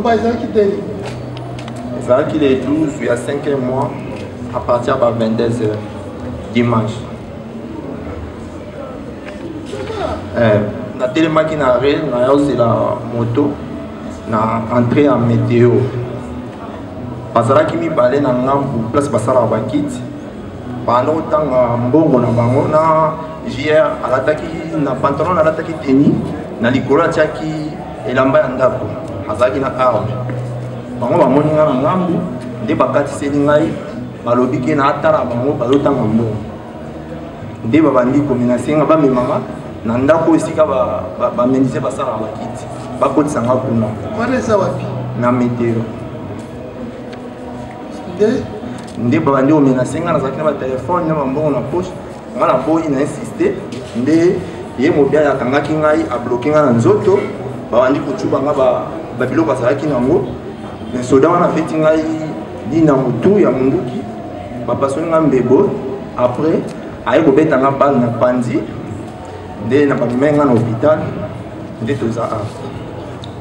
Maloba, ils ont quitté. Ils ont quitté le 12, il y a 5 mois, à partir de 22h, dimanche. Na télémaki na réel, na aussi la moto, na entrée en météo. Parce que mi balé na ngambu place basara bakit. Pendant temps mbongo na bango na JR alataki na pantalon alataki tenni na likolo tiaki elamba ya ndako. Azaki na arbre. Bango bamoni nga na ngambu nde bakati seli ngai balobi ke na atala bango balotanga mbongo. Nde babandi komenase nga bamemanga na ndako esika bamenise basala bakiti bakotisa nga kuna. Wana wapi? Na météo. Nde babandi komenase nga nazalaki na batelefone na bambongo na poche nga na boyi na insiste nde ye mobia akangaki ngai abloke nga na nzoto babandi kocuba nga babiloko bazalaki nango mais soda wana afeti ngai dina motu ya munduki bapasoli nga mbebo après aye kobeta nga bale na panzi nde na bamemai nga na hôpital nde toza a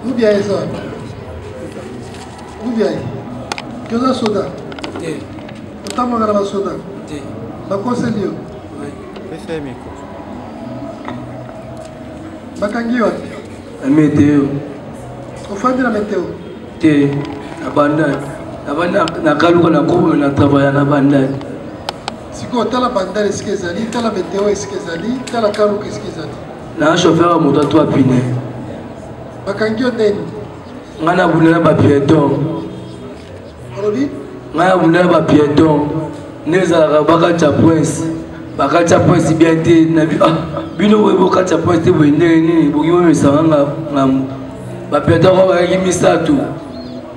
ubia eza ubia toza soda otambanga na basoda bakoseli yo bakangi wapi meteo ofandi na meteo te abanda nakaluka na kobo na travaya na bandani sikoyo tala bandani esika ezali tala meteo esika ezali tala kaluka esika ezali na chauffeur ya moto atwa pine bakangi yo ndeni ngai nabundela bapieton olobi ngai nabundela bapieton nde ezalaka bakatya prince bakatya prince bien te bino boye bokatya prince te boye ndenge nini boki bomesanga ngambo bapieton ko bayaki misato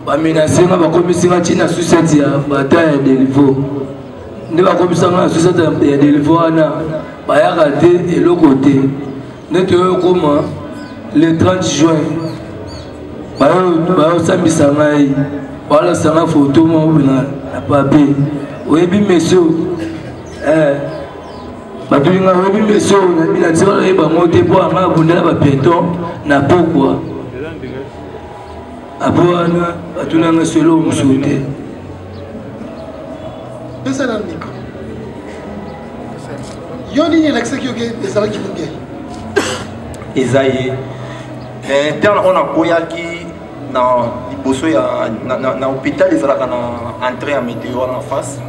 bamenase nga bakomisi nga ntina susete ya bata ya delivo nde bakomisa nga na susete ya delivo wana bayaka te eloko te nde toyo koma le 30 juin bayosambisa ngai baolakisa nga foto moko na papier oyebi monsieur batulinga oyebi monsieur natika oyeba ngo te mpo anga abundela bapieton na pokwa apo wana batunanga solo mosusu te pesa na miko yo nini elakisaki yoke ezalaki mobiai eza ye interne on akoyaki na liboso ya na hôpital ezalaka na entrée ya météo wana en face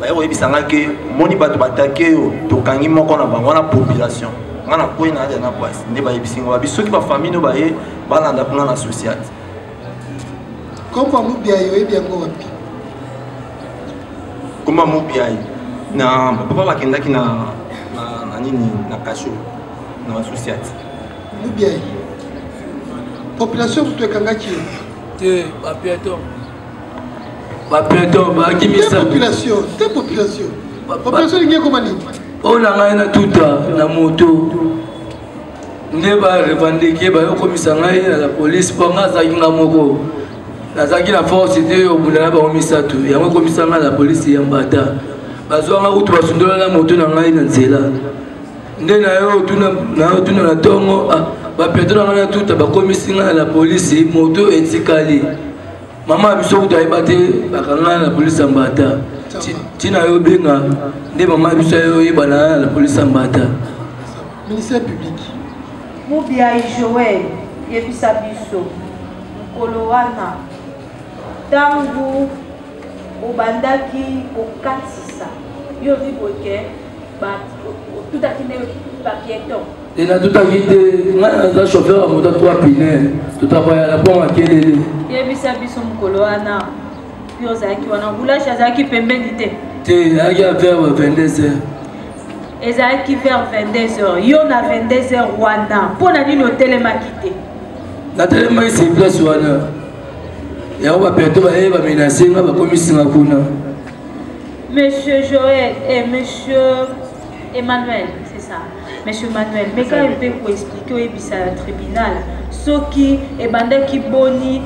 baye koyebisanga ke moni bato batake yo tokangi moko na bango wana population nga na koyi na alia na bwasi nde bayebisinga babi soki bafamille no baye balanda kuna na sociate komba mobiai oyebi yango wapi komba mobiai na papa bakendaki na nini na kasho na sociate mobiai population moto ekangaki yo te bapieton baaki misa population lingi ekoma nini oyo na ngai na tuta na moto nde barevandeke bayokomisa ngai na la polise mpo ngai azalaki nga moko nazalaki na force te obunda na bango misato yango ekomisa ngai na polise ya mbata bazwanga kutu basundola na moto na ngai na nzela nde nayo tuna na ntongo bapieto na ngai na tuta bakomisi ngai na polise moto etikali mama biso kutu ayeba te bakanga na polise ya mbata ntina yo benga nde mama biso yoyeba na polise ya mbata ministère public mobiai joel yebisa biso mokolo wana ntango obandaki kokatisa yo viboke otutaki nde bapieton natutaki te ngai naza chauffeur ya moto 3 pine totabayana mpo makelele yebisa biso mokolo wana yo ozalaki wana roulage azalaki pembeni te ezalaki a vers 22h ezalaki vers 22h yo na 22h wana mpo na nini otelemaki te natelemaki se place wana yango bapieto baye bamenase nga bakomisinga kuna monsieur Joël et monsieur Emmanuel c'est ça monsieur Emmanuel mais quand il peut expliquer oyebisa ya tribunal soki ebandaki boni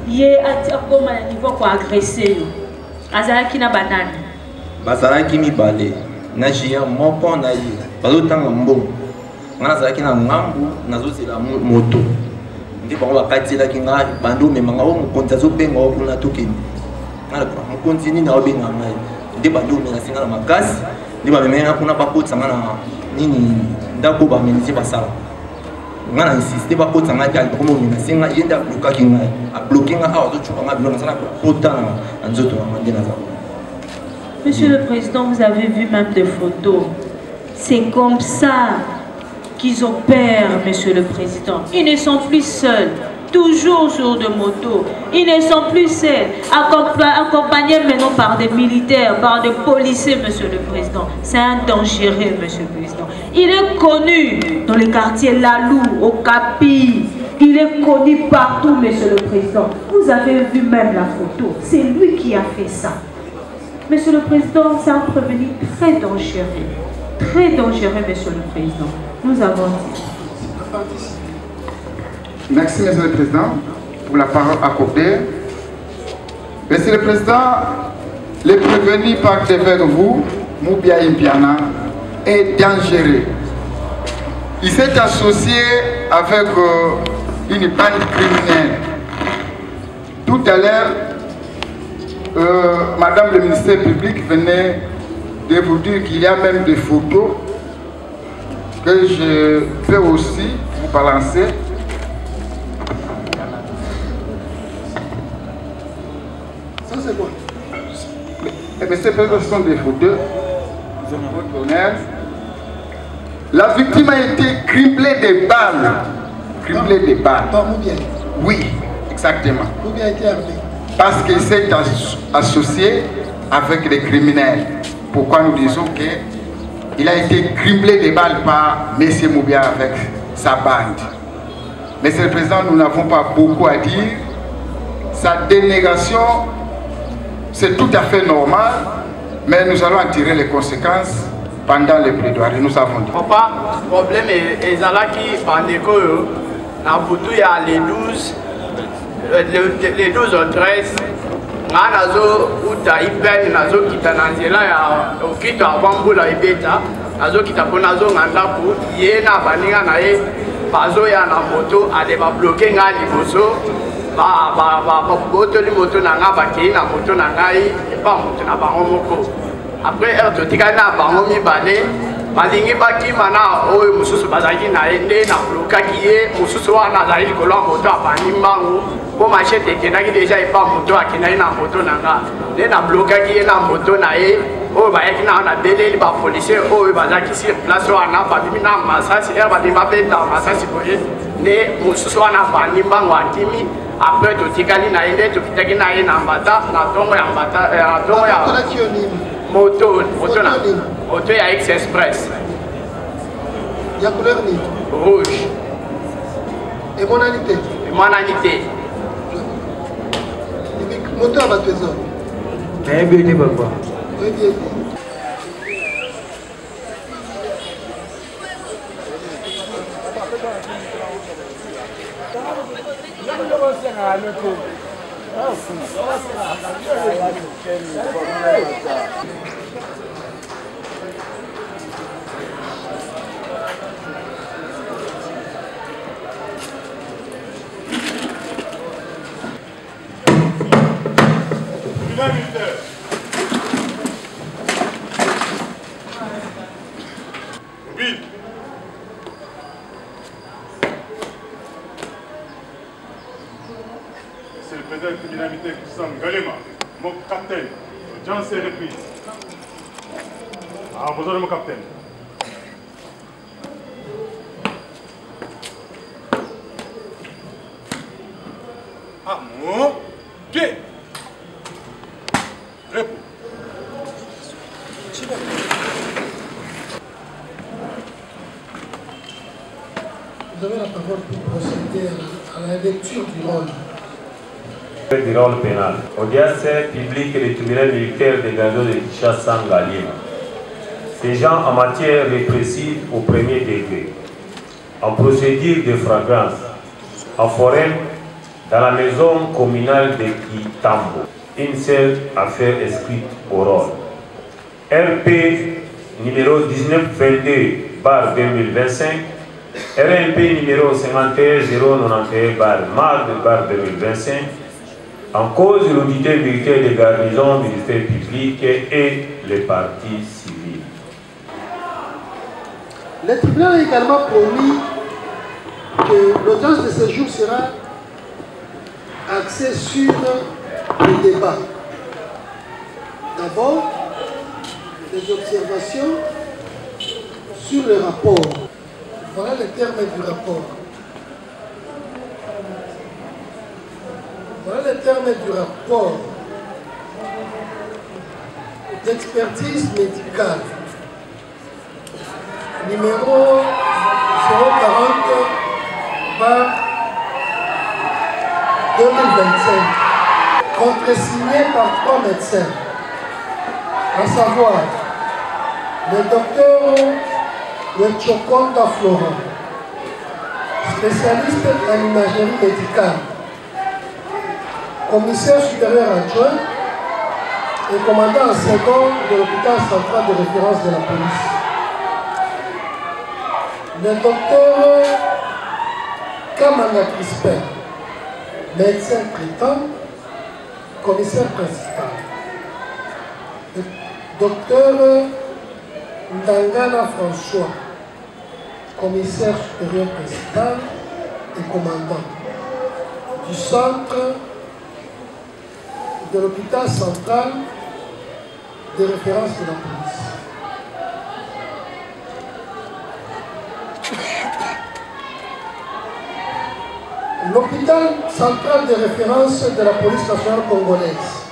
ye akoma na niveau koagresse yo azalaki na banani bazalaki mibale na jia moko na ye bazotanga mbongo nga nazalaki na ngambu nazozela moto nde bango bakatielaki ngai bando omemanga o mokonzi azobenga o kuna tokende mokonzi nini aobenga ngai nde bando omenasi ngai na makasi nde bamemanga kuna bakotisa ngai na nini ndako bamenisi basala ngai na insiste bakotisa ngai te alikomi omenasi ngai ye nde ablokaki ngai abloke ngai awa azocuka ngai bilo nasala kota na nzoto na ngai nde naza. Monsieur le Président, vous avez vu même des photos. C'est comme ça qu'ils opèrent, Monsieur le Président. Ils ne sont plus seuls, toujours sur de motos. Ils ne sont plus seuls, accompagnés maintenant par des militaires, par des policiers, Monsieur le Président. C'est un dangereux, Monsieur le Président. Il est connu dans les quartiers Lalou, au Capi. Il est connu partout, Monsieur le Président. Vous avez vu même la photo. C'est lui qui a fait ça. Monsieur le Président, c'est un prévenu très dangereux. Très dangereux, Monsieur le Président. Nous avons dit. Merci, Monsieur le Président, pour la parole accordée. Monsieur le Président, le prévenu par devers vous, Moubia Impiana, est dangereux. Il s'est associé avec une bande criminelle. Tout à l'heure, Madame le ministère public venait de vous dire qu'il y a même des photos que je peux aussi vous balancer. Ça c'est quoi? Mais ces photos sont des photos. Votre honneur. La victime a été criblée de balles. Criblée de balles. Par Moubia? Oui, exactement. Moubia a été armé. Parce qu'il s'est associé avec les criminels. Pourquoi nous disons qu'il a été criblé de balles par M. Moubia avec sa bande. Monsieur le Président, nous n'avons pas beaucoup à dire. Sa dénégation, c'est tout à fait normal, mais nous allons en tirer les conséquences pendant les plaidoiries. Nous avons dit. Papa, le problème est que Bandeko, il y a les 12. Les 12 ou 13, nazo uta ipeni nazo kita nanzela ya okito abambula ibeta nazo kita po nazo ngandaku ye na baninga na ye bazo ya na moto ale ba bloquer nga liboso ba boto li moto na nga ba kei na moto na ngai ba moto na bango moko après to tika na bango mibale balingi bakima na oyo mususu bazaki na ye nde na blokaki ye mususu wana azali likolo ya moto abandi mbangu po machete ekendaki deja epa moto akendaki na moto na nga nde na blokaki ye na moto na ye oyo bayaki na beleli bapolisier oyo bazalaki sur place wana babimi na masasi ere babimi babeta masasi boye nde mosusu wana abandi mbangu akimi après totikali na ye nde tokitaki na ye na mbata na ntongo ya mbata na ntongo ya moto ya X-Express. Il y a couleur ni? Rouge. Et mon anité? Mon anité. Moto à votre trésor. Eh bien, papa. Oui, bien. C'est le président de la criminalité Christian Galema, mon capitaine. L'audience est reprise. Ah, besoin de mon capitaine. Ah, mon pied. Repos. Vous avez la parole pour procéder à la lecture du rôle. Du rôle pénal. Audience publique et du tribunal militaire de Gando de Kinshasa Galima. Ces gens en matière répressive au premier degré, en procédure de flagrance, en forêt, dans la maison communale de Kitambo. Une seule affaire inscrite au rôle. RP numéro 1922/2025 RMP numéro 51-091-2025, en cause l'unité militaire des garnisons, ministère public et les partis civils. Le tribunal a également promis que l'audience de ce jour sera axée sur le débat. D'abord, des observations sur le rapport. Voilà les termes du rapport. Voilà les termes du rapport d'expertise médicale numéro 040/2025, contresigné par 3 médecins, à savoir le docteur Wechokonda Florent, spécialiste en imagerie médicale, commissaire supérieur adjoint et commandant en second de l'hôpital central de référence de la police. Le docteur Kamanga Crispin, médecin traitant, commissaire principal. Le docteur Ndangana François, commissaire supérieur principal et commandant du centre de l'hôpital central de référence de la police. L'hôpital central de référence de la police nationale congolaise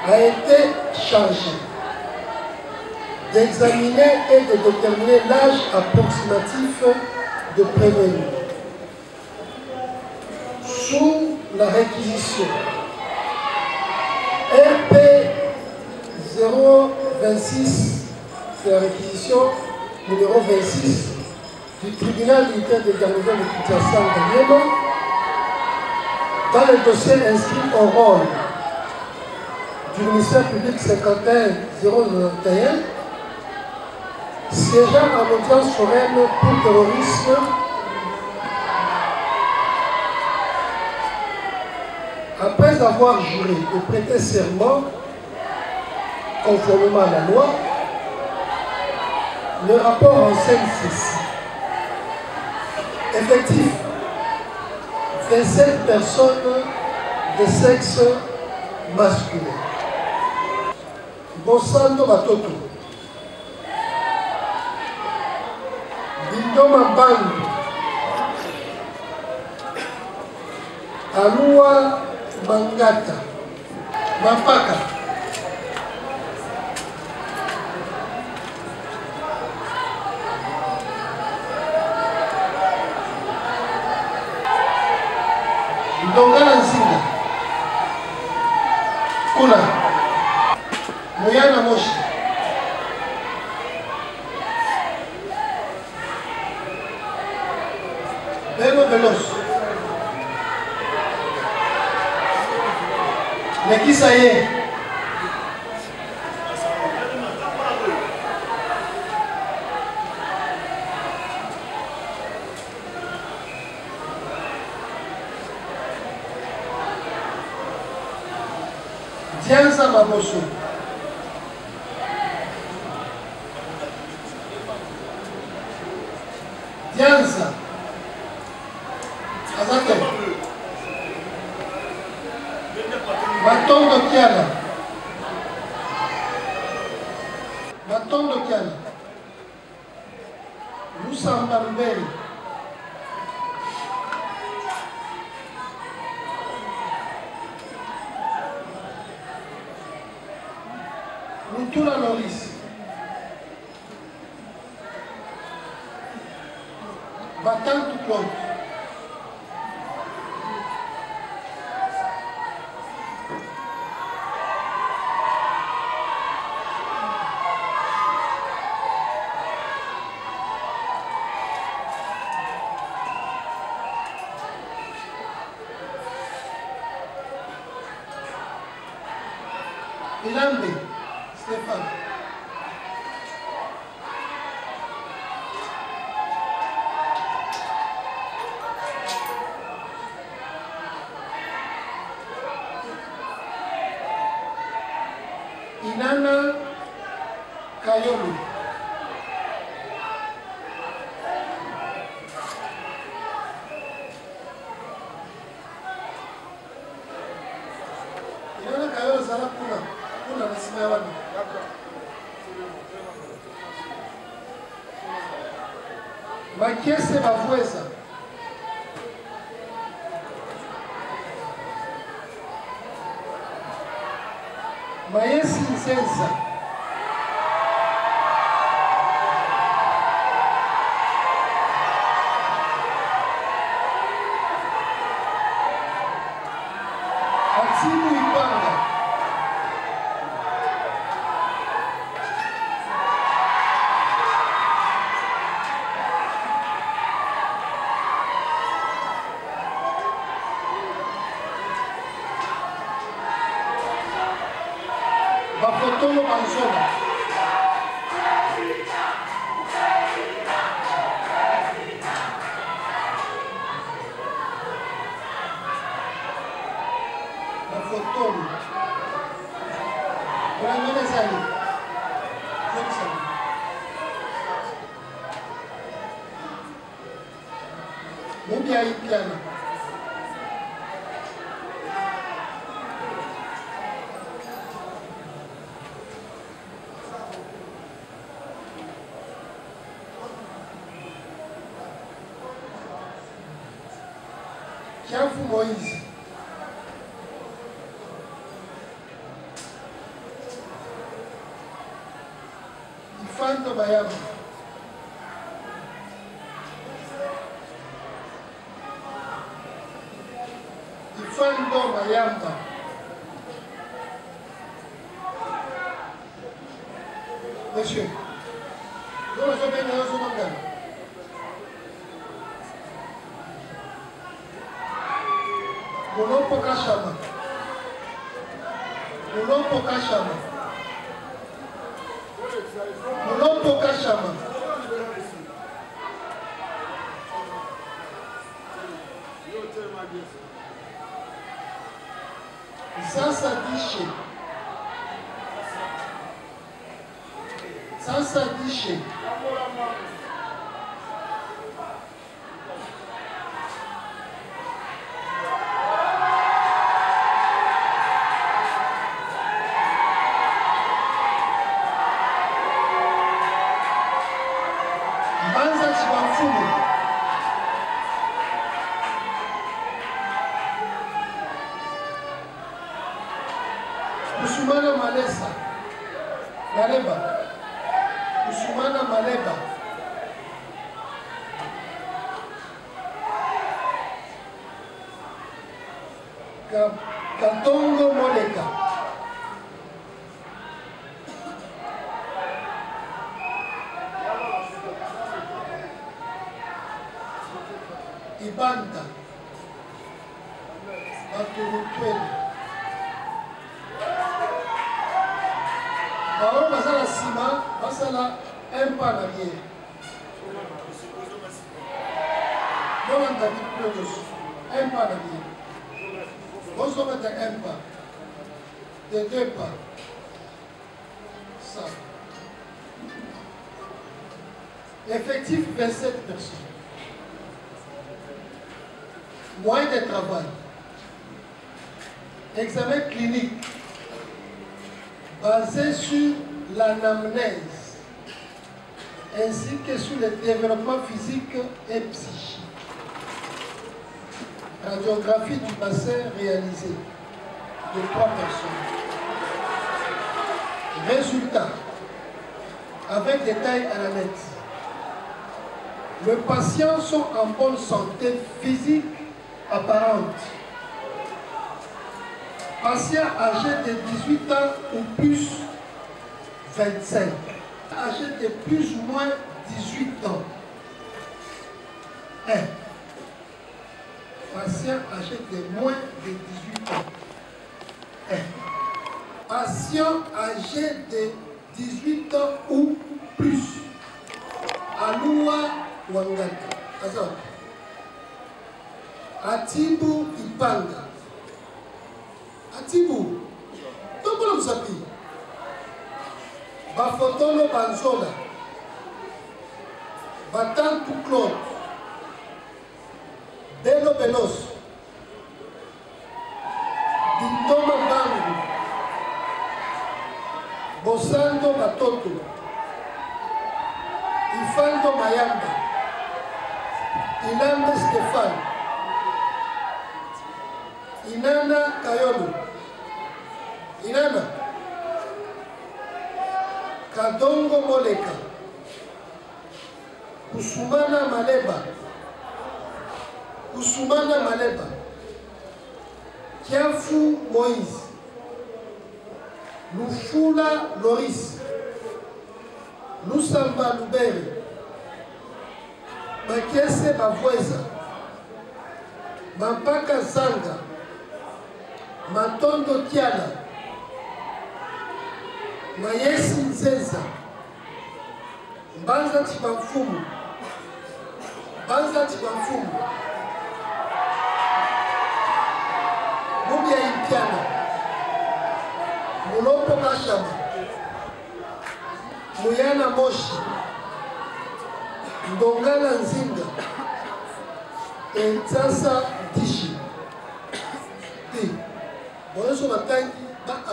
a été chargé d'examiner et de déterminer l'âge approximatif de prévenu sous la réquisition RP 026, c'est la réquisition numéro 26 du tribunal militaire de garnison de Kinshasa Ngaliema, dans le dossier inscrit au rôle du ministère public 51-091, siégeant en audience foraine pour terrorisme après avoir juré et prêté serment conformément à la loi. Le rapport enseigne ceci. Effectif, 27 personnes de sexe masculin. Bosando Batoto, Bindoma Bandu, Alua Mangata, Mapaka, Dongala Nzinga, Kuna, Muyana Moshi, Belo Belos, Nekisaye, Dianza Maboso, Dianza Azate, Matondo Kiana, Matondo Kiana, Lusamba Mbeli, Mutula Loris, Batantu Claude, Ilambe Stéphane, Inana Kayolu. Inana Kayolu zala kuna nasima ya wani. Makiese Bavueza. Maesi Nsenza. Atibu Ipanga. Bafotolo Manzola. Bafotolo. Brandon Zali. Mubia Ipiana. Kiafu Moïse. Ifanto Bayama. Ifanto Bayamba. Monsieur, nous sommes bien dans ce moment. Monopo Kashama. Monopo Kashama. Monopo Kashama. Sasa Dishe. Sasa Dishe. Usumana Malesa. Maleba. Usumana Maleba. Katongo Moleka. Ibanda. Baturutwele. Baoro basala sima, basala un pas en arrière. Non, on t'a dit plus un pas en arrière. Vous sommes à un pas, de deux pas. Ça. Effectif 27 personnes. Moyen de travail. Examen clinique. Basé sur l'anamnèse ainsi que sur le développement physique et psychique. Radiographie du bassin réalisée de 3 personnes. Résultat, avec détail à la lettre. Les patients sont en bonne santé physique apparente. Patient âgé de 18 ans ou plus, 25. Âgé de plus ou moins 18 ans, 1. Patient âgé de moins de 18 ans, 1. Patient âgé de 18 ans ou plus, Alua Wangaka, Atibu Ipanga. Atibu, donc on s'appelle Bafotono Banzola, Batantu Claude, Belo Belos, Dindoma Bangu, Bosando Batoto, Ifando Mayamba, Ilambe Stefan, Inana Kayolu, Inana Kadongo Moleka, Kusumana Maleba, Kusumana Maleba, Kiafu Moïse, Lufula Loris, Lusamba Luberi, Makese Bavweza, Mapaka Zanga, Matondo Tiala, Mayesi Nzeza, Banza Tibanfumu, Banza Tibanfumu, Mubia Impiana, Mulopo Kashama, Muyana Moshi, Ndongala Nzinga, Enzasa Dishi. Bon, on va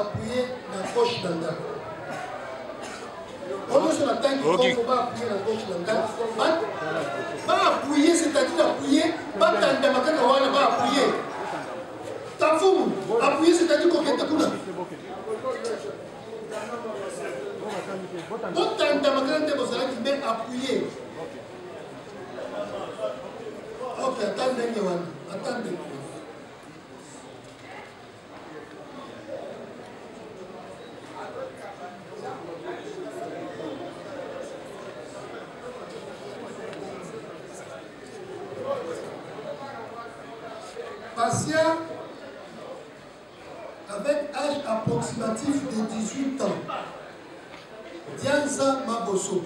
appuyer la gauche dans la on va appuyer la gauche dans la va appuyer, c'est-à-dire appuyer, pas appuyer. T'as fou, appuyer, c'est-à-dire qu'on est tout là. Appuyer. Ok, attendez, attendez. Patient avec âge approximatif de 18 ans, Dianza Maboso.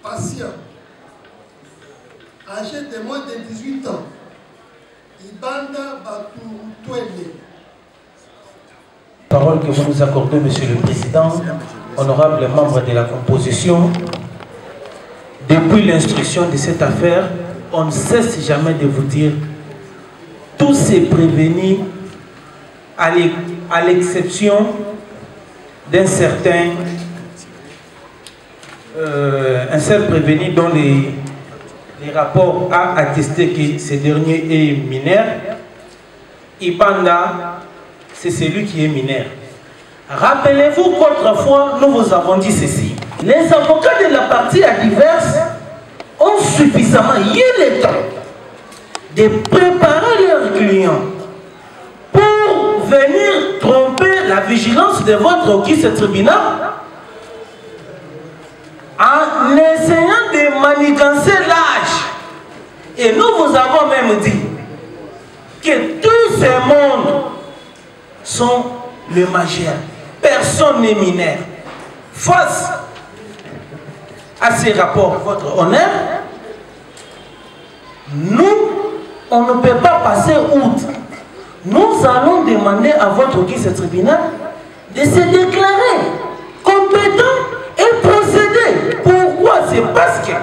Patient âgé de moins de 18 ans, Ibanda Batoutuele. Parole que vous nous accordez, Monsieur le Président, honorables membres de la composition. Depuis l'instruction de cette affaire, on ne cesse jamais de vous dire tous ces prévenus, à l'exception d'un certain un seul prévenu dont les rapports a attesté que ce dernier est mineur. Ibanda, c'est celui qui est mineur. Rappelez-vous qu'autrefois, nous vous avons dit ceci. Les avocats de la partie adverse ont suffisamment eu le temps de préparer leurs clients pour venir tromper la vigilance de votre auguste tribunal en essayant de manigancer l'âge. Et nous vous avons même dit que tous ces mondes sont le majeur. Personne n'est mineur. Face à ces rapports, votre honneur, nous, on ne peut pas passer outre. Nous allons demander à votre auguste tribunal de se déclarer compétent et procéder. Pourquoi? C'est parce que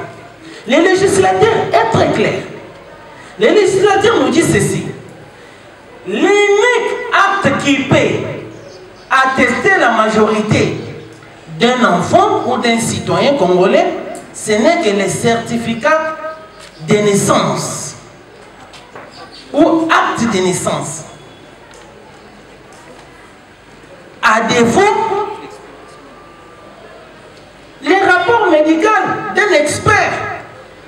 les législateurs est très clair. Les législateurs nous disent ceci. L'unique acte qui peut attester la majorité d'un enfant ou d'un citoyen congolais, ce n'est que les certificats de naissance ou acte de naissance. À défaut, les rapports médicaux d'un expert.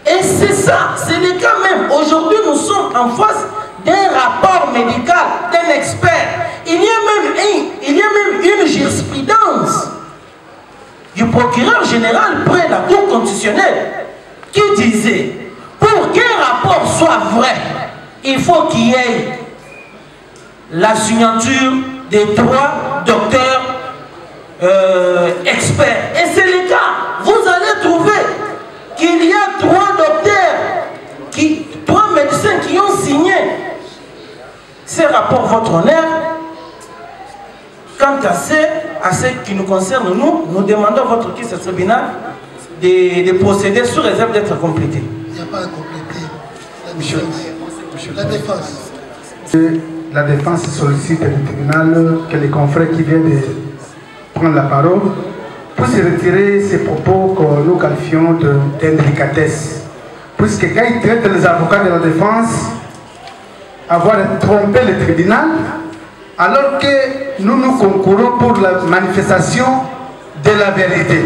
Et c'est ça, c'est le cas même. Aujourd'hui, nous sommes en face d'un rapport médical d'un expert. Il y a même une jurisprudence du procureur général près de la Cour constitutionnelle qui disait, pour qu'un rapport soit vrai, il faut qu'il y ait la signature des trois docteurs experts. Et c'est le cas. Vous allez trouver qu'il y a trois docteurs, trois qui nous concerne, nous demandons à votre caisse tribunal de procéder sous réserve d'être complété. Il n'y a pas à compléter. La défense. La défense sollicite le tribunal que les confrères qui viennent de prendre la parole puissent retirer ces propos que nous qualifions d'indélicatesse. Puisque quand ils traitent les avocats de la défense avoir trompé le tribunal, alors que nous concourons pour la manifestation de la vérité.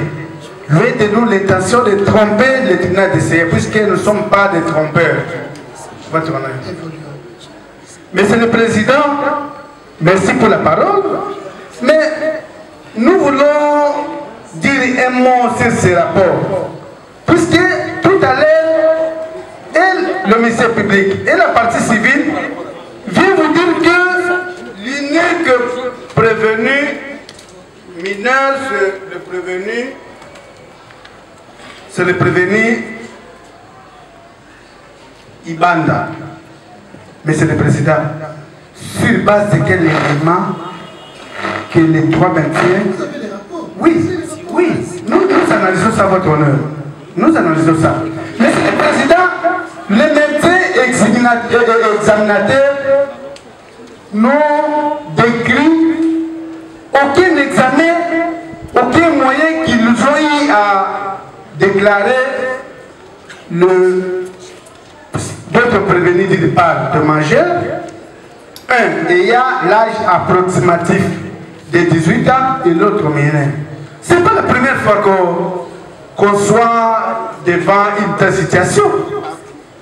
Loin de nous l'intention de tromper le tribunal d'essayer, puisque nous ne sommes pas des trompeurs. Votre honneur. Monsieur le Président, merci pour la parole, mais nous voulons dire un mot sur ce rapport, puisque tout à l'heure, le ministère public et la partie civile vient vous dire que l'unique prévenu mineur, c'est le prévenu Ibanda. Monsieur le Président, sur base de quel élément que les trois maintiennent? Oui, nous analysons ça, votre honneur. Nous analysons ça. Monsieur le Président, les médecins examinateurs n'ont décrit aucun examen, aucun moyen qu'ils nous ont eu à déclarer d'autres prévenus du départ de majeur. Un ayant l'âge approximatif de 18 ans et l'autre mineur. Ce n'est pas la première fois qu'on soit devant une telle situation.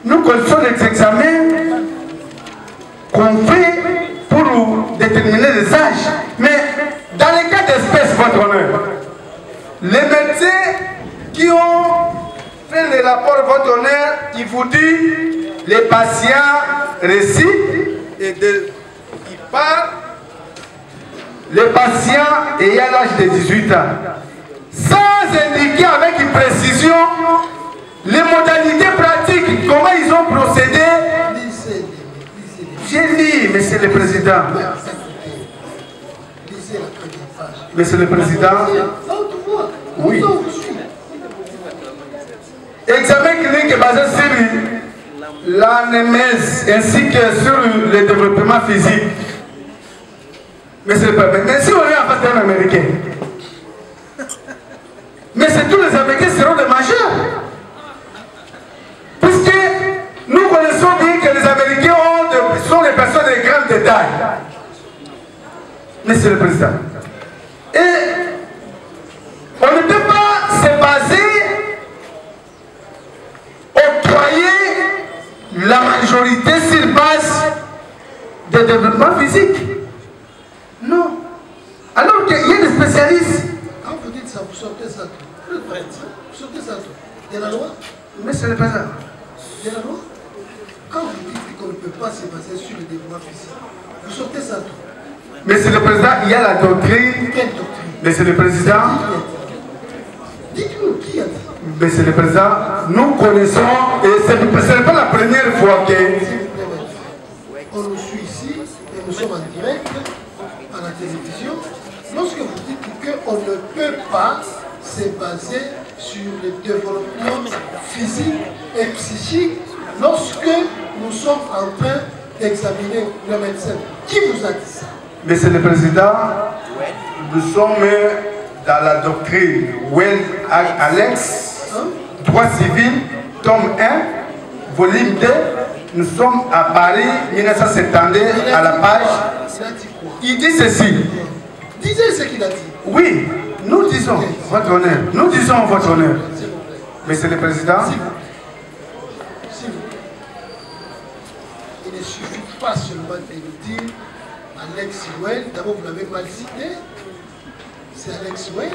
Nous connaissons les examens qu'on fait pour déterminer les âges. Mais dans les cas d'espèce, votre honneur, les médecins qui ont fait le rapport, votre honneur, ils vous disent les patients récitent et ils parlent. Les patients ayant l'âge de 18 ans, sans indiquer avec une précision les modalités pratiques, comment ils ont procédé. J'ai lu, Monsieur le Président. Monsieur le Président. Oui. Examen clinique basé sur l'anamnèse ainsi que sur le développement physique. Monsieur le Président, mais si on est en face d'un Américain, mais c'est tous les Américains seront des majeurs. Puisque nous connaissons bien que les Américains sont des personnes de grand détail. Monsieur le Président. Et on ne peut pas se baser, octroyer la majorité sur base de développement physique. Non. Alors qu'il y a des spécialistes. Quand vous dites ça, vous sortez ça tout. Vous sortez ça tout. De la loi? Monsieur le Président. De la loi? Quand vous dites qu'on ne peut pas se baser sur le développement physique, vous sortez ça tout. Monsieur le Président, il y a la doctrine. Quelle doctrine? Monsieur le Président. Dites-nous qui a dit. Monsieur le Président, nous connaissons, et ce n'est pas la première fois que... On nous suit ici, et nous sommes en direct, à la télévision. Lorsque vous dites qu'on ne peut pas se baser sur le développement physique et psychique, lorsque nous sommes en train d'examiner le médecin, qui vous a dit ça? Monsieur le Président, nous sommes dans la doctrine Well Alex, droit civil, tome 1, volume 2. Nous sommes à Paris, 1972, à la page. Il dit ceci. Disez ce qu'il a dit. Oui, nous disons, votre honneur. Nous disons, votre honneur. Monsieur le Président. Il ne suffit pas seulement de nous dire Alex Well. D'abord, vous l'avez mal cité. C'est Alex Well.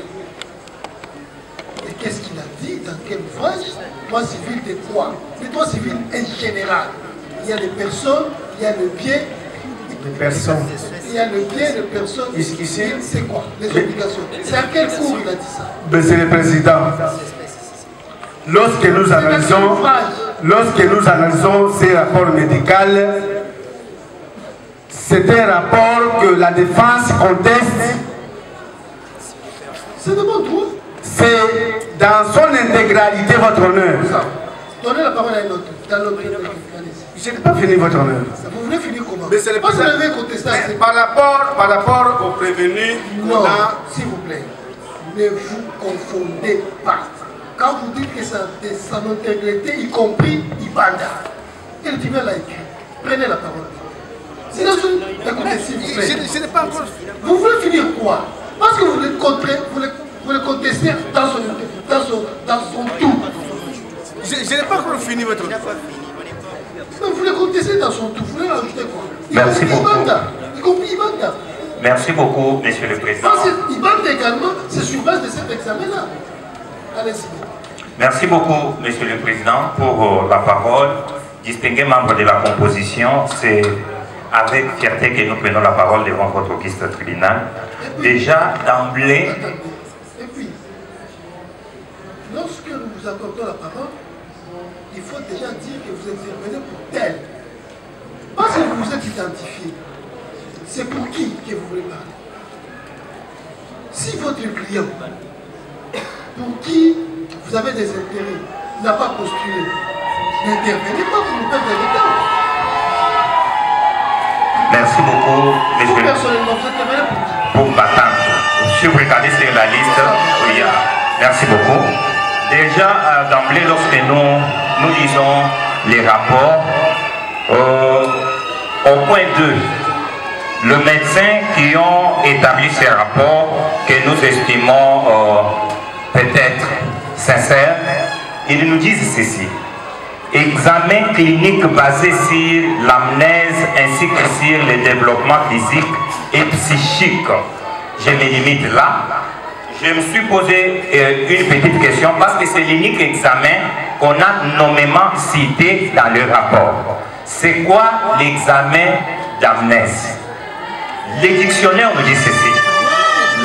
Et qu'est-ce qu'il a dit? Dans quel ouvrage? Droit civil de quoi? Le droit civil en général. Il y a les personnes, il y a le bien. Les personnes. Il y a le bien de personnes. Ici, c'est quoi? Les obligations. C'est à quel cours il a dit ça? Monsieur le Président, lorsque nous analysons ces rapports médicaux, c'est un rapport que la défense conteste C'est de mon droit. C'est dans son intégralité votre honneur. Donnez la parole à un autre. Je n'ai pas fini votre honneur. Vous voulez finir comment? Mais c'est le pas vous avez contesté. Par rapport au prévenu qu'on a... S'il vous plaît, ne vous confondez pas. Quand vous dites que ça son intégrité, y compris Ibanda, et le tribunal a écrit, prenez la parole. Sinon, écoutez, s'il vous plaît. Je n'ai pas encore... Vous voulez finir quoi? Parce que vous voulez contester dans son tout. Je n'ai pas encore fini votre... Vous voulez contester dans son tout, vous voulez rajouter quoi? Merci beaucoup. Y compris Ibanda. Merci beaucoup, Monsieur le Président. Ibanda également, c'est sur base de cet examen-là. Allez-y. Merci beaucoup, Monsieur le Président, pour la parole. Distingués membres de la composition, c'est avec fierté que nous prenons la parole devant votre auguste tribunal. Déjà, d'emblée... Et puis, lorsque nous vous accordons la parole, il faut déjà dire que vous intervenez pour tel. Parce que vous vous êtes identifié. C'est pour qui que vous voulez parler? Si votre client, pour qui vous avez des intérêts, n'a pas postulé, n'intervenez pas pour nous perdre le temps. Merci beaucoup, Monsieur le Personnellement, vous intervenez pour qui? Pour m'attendre. Si vous regardez sur la liste, oui, merci beaucoup. Déjà, d'emblée, lorsque nous lisons les rapports, au point 2, le médecin qui ont établi ces rapports, que nous estimons peut-être sincères, ils nous disent ceci. Examen clinique basé sur l'amnèse ainsi que sur le développement physique et psychique. Je me limite là. Je me suis posé une petite question parce que c'est l'unique examen qu'on a nommément cité dans le rapport. C'est quoi l'examen d'amnèse? Les dictionnaires nous disent ceci.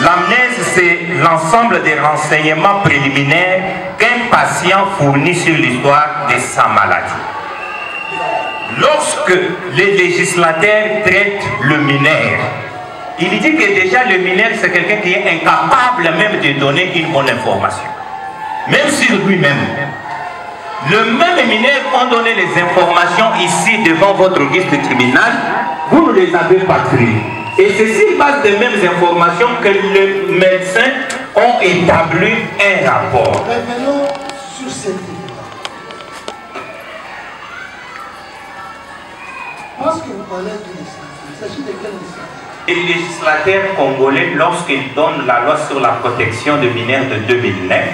L'amnèse, c'est l'ensemble des renseignements préliminaires qu'un patient fournit sur l'histoire de sa maladie. Lorsque les législateurs traitent le mineur, il dit que déjà le mineur, c'est quelqu'un qui est incapable même de donner une bonne information. Même sur lui-même. Le même mineur ont donné les informations ici devant votre auguste tribunal, vous ne les avez pas créées. Et c'est sur base des mêmes informations que les médecins ont établi un rapport. Revenons sur cette idée. Parce que vous parlez du législateur, il s'agit de quel législateur? Les législateurs congolais, lorsqu'ils donnent la loi sur la protection des mineurs de 2009,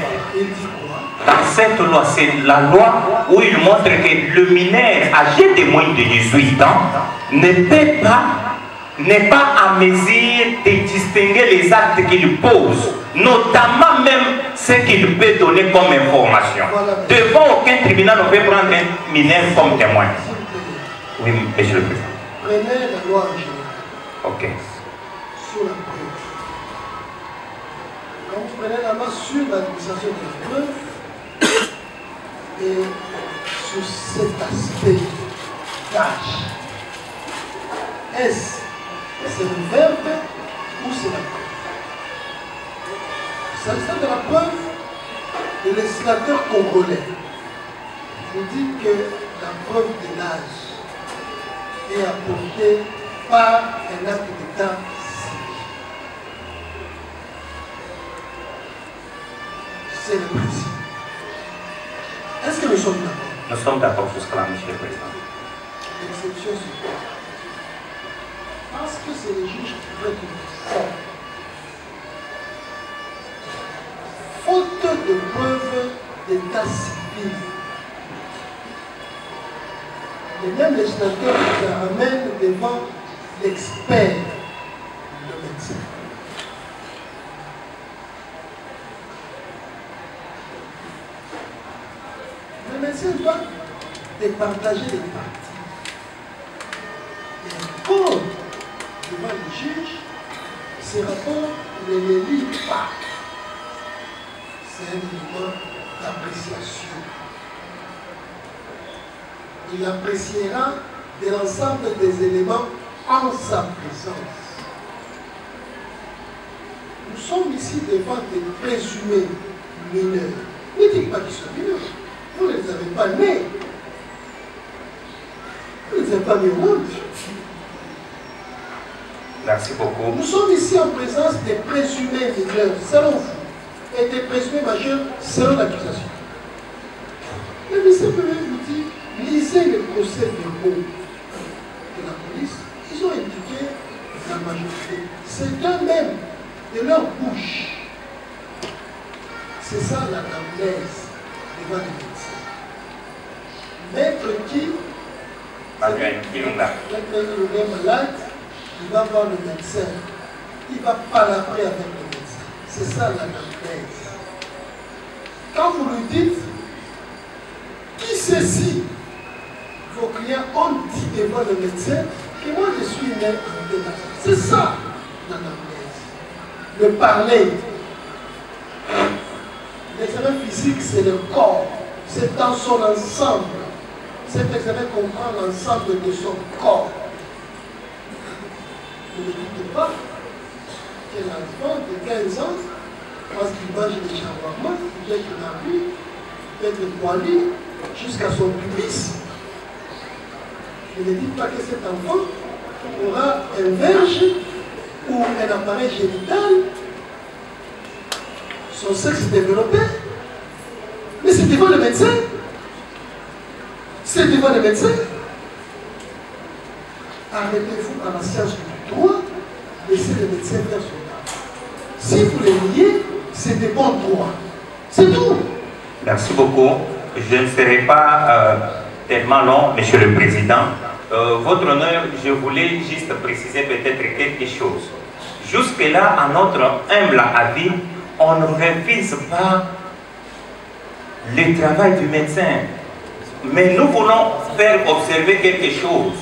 dans cette loi, c'est la loi où il montre que le mineur âgé de moins de 18 ans n'est pas à mesure de distinguer les actes qu'il pose, notamment même ce qu'il peut donner comme information. Devant aucun tribunal, on peut prendre un mineur comme témoin. Oui, Monsieur le Président. Prenez la loi en général. Ok. Sur la preuve. Quand vous prenez la loi sur l'administration de la preuve, et sur cet aspect d'âge, est-ce c'est le verbe ou c'est la preuve? S'agissant de la preuve, le législateur congolais vous dit que la preuve de l'âge est apportée par un acte d'état civil. C'est le principe. Est-ce que nous sommes d'accord? Nous sommes d'accord sur cela, Monsieur le Président. L'exception c'est quoi? Parce que c'est les juges qui prennent une décision. Faute de preuves d'état civil, les mêmes législateurs se ramènent devant l'expert, le médecin. Le médecin doit départager les parties. Et quand devant le juge, ces rapports ne les lit pas. C'est un élément d'appréciation. Il appréciera de l'ensemble des éléments en sa présence. Nous sommes ici devant des présumés mineurs. Ne dites pas qu'ils sont mineurs. Vous ne les avez pas nés. Vous ne les avez pas mis au monde. Merci beaucoup. Nous sommes ici en présence des présumés mineurs, selon vous, et des présumés majeurs, selon l'accusation. Le vice-président vous dit, lisez les procès-verbaux de la police. Ils ont indiqué la majorité. C'est eux-mêmes, de leur bouche. C'est ça la noblesse devant les médecins. Maître qui est malade, il va voir le médecin. Il va palabrer avec le médecin. C'est ça la noblesse. Quand vous lui dites, qui sait si vos clients ont dit devant le médecin que moi je suis né en débat. C'est ça la noblesse. Le parler. L'examen physique, c'est le corps. C'est dans son ensemble. Cet examen comprend l'ensemble de son corps. Ne me dites pas qu'un enfant de 15 ans, parce qu'il mange des shawarma, il peut être narbu, il peut être poilu, jusqu'à son pubis. Ne me dites pas que cet enfant aura un verge ou un appareil génital, son sexe développé. Mais c'est devant le médecin. C'est devant le médecin. Arrêtez-vous à la science du droit, laissez le médecin faire son travail. Si vous les niez, c'est des bons droits. C'est tout. Merci beaucoup. Je ne serai pas tellement long, Monsieur le Président. Votre honneur, je voulais juste préciser peut-être quelque chose. Jusque-là, à notre humble avis, on ne refuse pas le travail du médecin. Mais nous voulons faire observer quelque chose.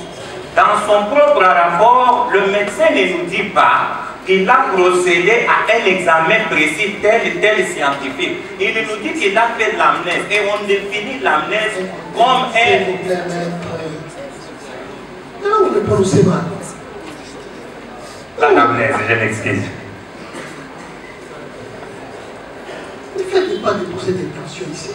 Dans son propre rapport, le médecin ne nous dit pas qu'il a procédé à un examen précis tel et tel scientifique. Il nous dit qu'il a fait l'amnèse et on définit l'amnèse comme un... Non, vous le prononcez mal. L'amnèse, je m'excuse. Ne faites pas de procès d'intention ici.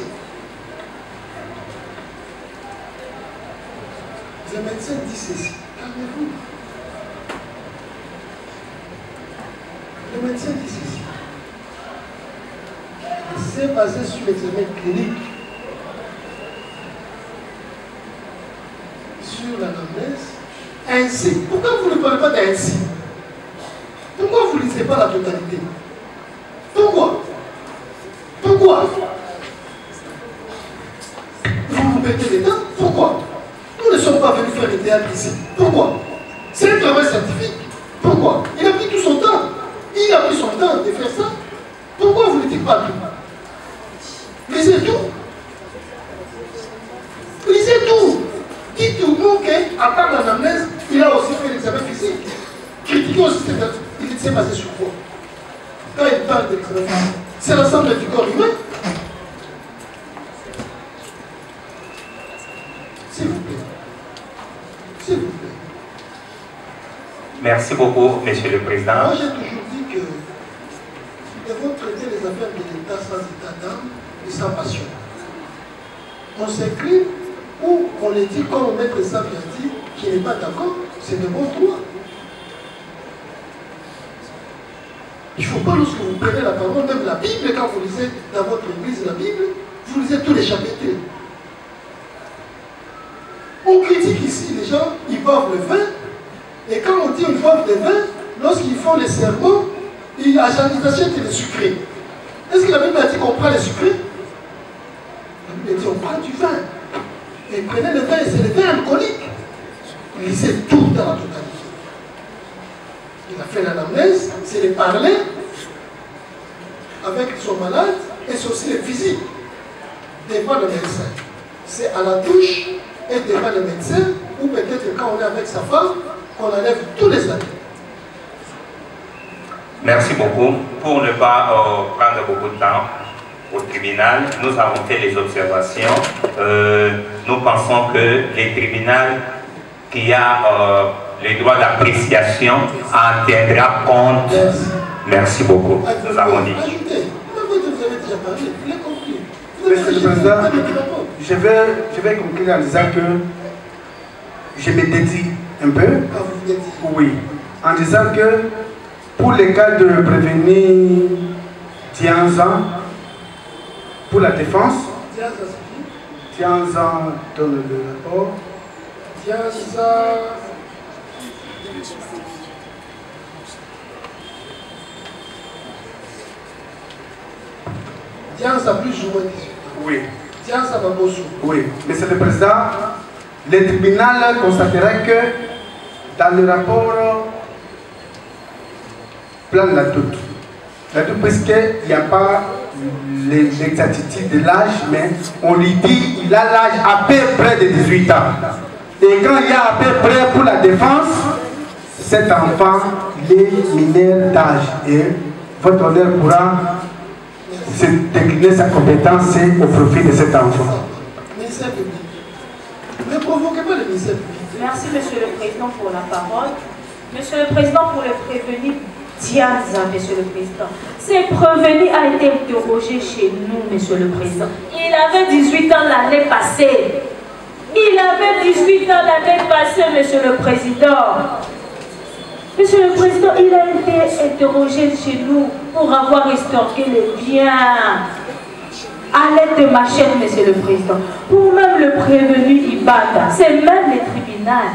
Le médecin dit ceci. Calmez-vous. Le médecin dit ceci. C'est basé sur l'examen clinique, sur l'anamnèse. Ainsi. Pourquoi vous ne parlez pas d'ainsi? Pourquoi vous ne lisez pas la totalité? Pourquoi? Pourquoi? Vous vous mettez les dents? Pourquoi? Nous ne sommes pas venus faire le théâtre ici. Pourquoi? C'est un travail scientifique. Pourquoi? Il a pris tout son temps. Il a pris son temps de faire ça. Pourquoi vous ne dites pas tout? Lisez tout. Lisez tout. Dites-nous qu'à part l'anamnèse, il a aussi fait l'examen physique. Critiquez aussi il s'est basé sur quoi? Quand il parle de l'examen physique, c'est l'ensemble du corps humain. S'il vous plaît. S'il vous plaît. Merci beaucoup, Monsieur le Président. Moi, j'ai toujours dit que nous devons traiter les affaires de l'État sans état d'âme et sans passion. On s'écrit ou on les dit comme Maître Sam a dit, qui n'est pas d'accord, c'est de bon droit. Il ne faut pas, lorsque vous prenez la parole, même la Bible, quand vous lisez dans votre église la Bible, vous lisez tous les chapitres. On critique ici, les gens, ils boivent le vin, et quand on dit qu'ils boivent le vin, lorsqu'ils font les sermons, ils achètent les sucrés. Est-ce que la Bible a dit qu'on prend les sucrés? La Bible a dit on prend du vin. Et prenez le vin, c'est le vin alcoolique. Lisez tout dans la totalité. Il a fait l'anamnèse, c'est les parler avec son malade, et c'est aussi le physique devant le médecin. C'est à la touche et devant le médecin, ou peut-être quand on est avec sa femme, on enlève tous les années. Merci beaucoup. Pour ne pas prendre beaucoup de temps au tribunal, nous avons fait les observations. Nous pensons que le tribunal qui a les droits d'appréciation en tiendra compte Merci beaucoup. Nous avons dit. Monsieur le Président, je vais conclure en disant que je me dédie un peu. Oui. En disant que pour le cas de prévenir Tianza, pour la défense, Tianza donne le rapport. Tianza plus ou moins 18 ans. Oui. Tianza va beaucoup. Oui. Monsieur le Président, le tribunal constaterait que dans le rapport plan la doute. La doute puisqu'il n'y a pas l'exactitude de l'âge, mais on lui dit qu'il a l'âge à peu près de 18 ans. Et quand il y a à peu près pour la défense, cet enfant, il est mineur d'âge. Et votre honneur pourra se décliner sa compétence au profit de cet enfant. Ministère public. Ne provoquez pas le ministère public. Merci, Monsieur le Président, pour la parole. Monsieur le Président, pour le prévenu Tianza, Monsieur le Président. Ce prévenu a été interrogé chez nous, Monsieur le Président. Il avait 18 ans l'année passée. Il avait 18 ans l'année passée, Monsieur le Président. Monsieur le Président, il a été interrogé chez nous pour avoir estorqué les biens à l'aide de machette, Monsieur le Président. Pour même le prévenu Ibanda, c'est même le tribunal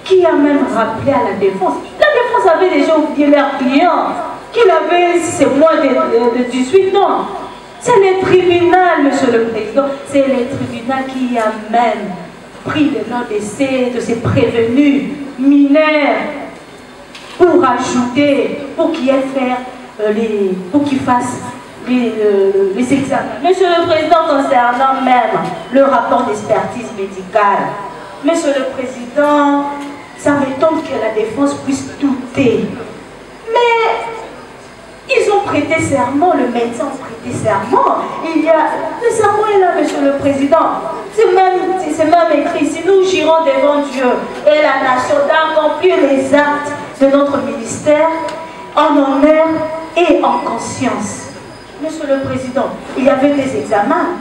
qui a même rappelé à la défense. La défense avait déjà oublié leurs clients, qu'il avait, c'est moins de 18 ans. C'est le tribunal, Monsieur le Président, c'est le tribunal qui a même pris le nom de ces prévenus mineurs pour ajouter, pour qu'ils fassent les examens. Monsieur le Président, concernant même le rapport d'expertise médicale, Monsieur le Président, ça m'étonne que la défense puisse douter. Mais ils ont prêté serment, le médecin a prêté serment. Le serment est là, Monsieur le Président. C'est même écrit, si nous jurons devant Dieu et la nation d'accomplir les actes de notre ministère en honneur et en conscience. Monsieur le Président, il y avait des examens.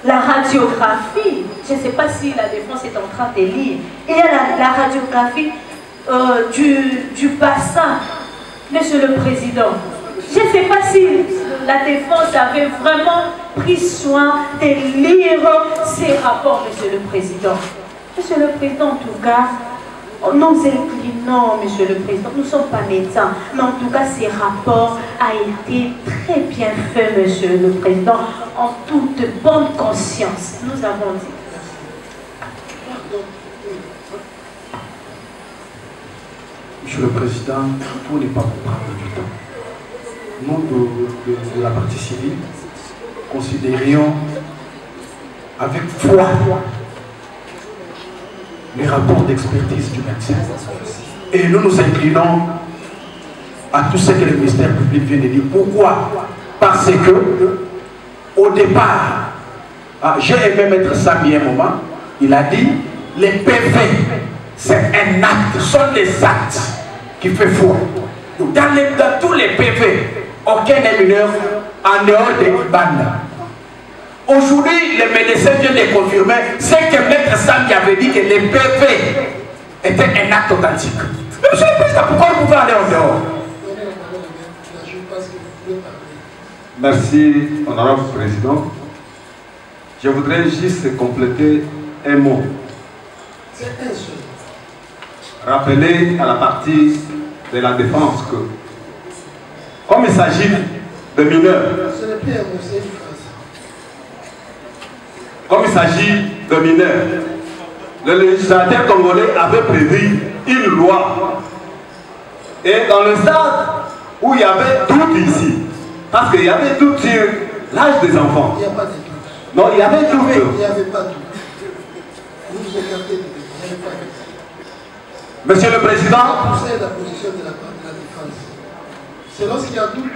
La radiographie, je ne sais pas si la défense est en train de lire, il y a la radiographie du bassin, Monsieur le Président. Je ne sais pas si la défense avait vraiment pris soin de lire ces rapports, Monsieur le Président. Monsieur le Président, en tout cas, nous inclinons, Monsieur le Président, nous ne sommes pas médecins, mais en tout cas, ces rapports ont été très bien faits, Monsieur le Président, en toute bonne conscience. Nous avons dit. Monsieur le Président, pour ne pas vous prendre du temps, nous de la partie civile considérions avec foi les rapports d'expertise du médecin. Et nous nous inclinons à tout ce que le ministère public vient de dire. Pourquoi? Parce que, au départ, j'ai aimé mettre ça bien un moment, il a dit, les PV, c'est un acte, ce sont des actes qui font foi. Dans tous les PV, aucun n'est mineur en dehors des Ibanda. Aujourd'hui, le médecin vient de confirmer ce que Maître Sambi avait dit, que les PV étaient un acte authentique. Mais Monsieur le Président, pourquoi vous pouvez aller en dehors? Merci, honorable Président. Je voudrais juste compléter un mot. C'est un seul. Rappeler à la partie de la défense que, comme il s'agit de mineurs, Ce n'est plus un mot, c'est une phrase. comme il s'agit de mineurs, le législateur congolais avait prévu une loi. Et dans le stade où il y avait doute ici, parce qu'il y avait doute sur l'âge des enfants. Il n'y a pas de doute. Non, il y avait doute. Il n'y avait pas de doute. Vous vous écartez de doute. Il n'y avait pas de doute. Monsieur le Président, C'est la position de la défense. C'est lorsqu'il y a doute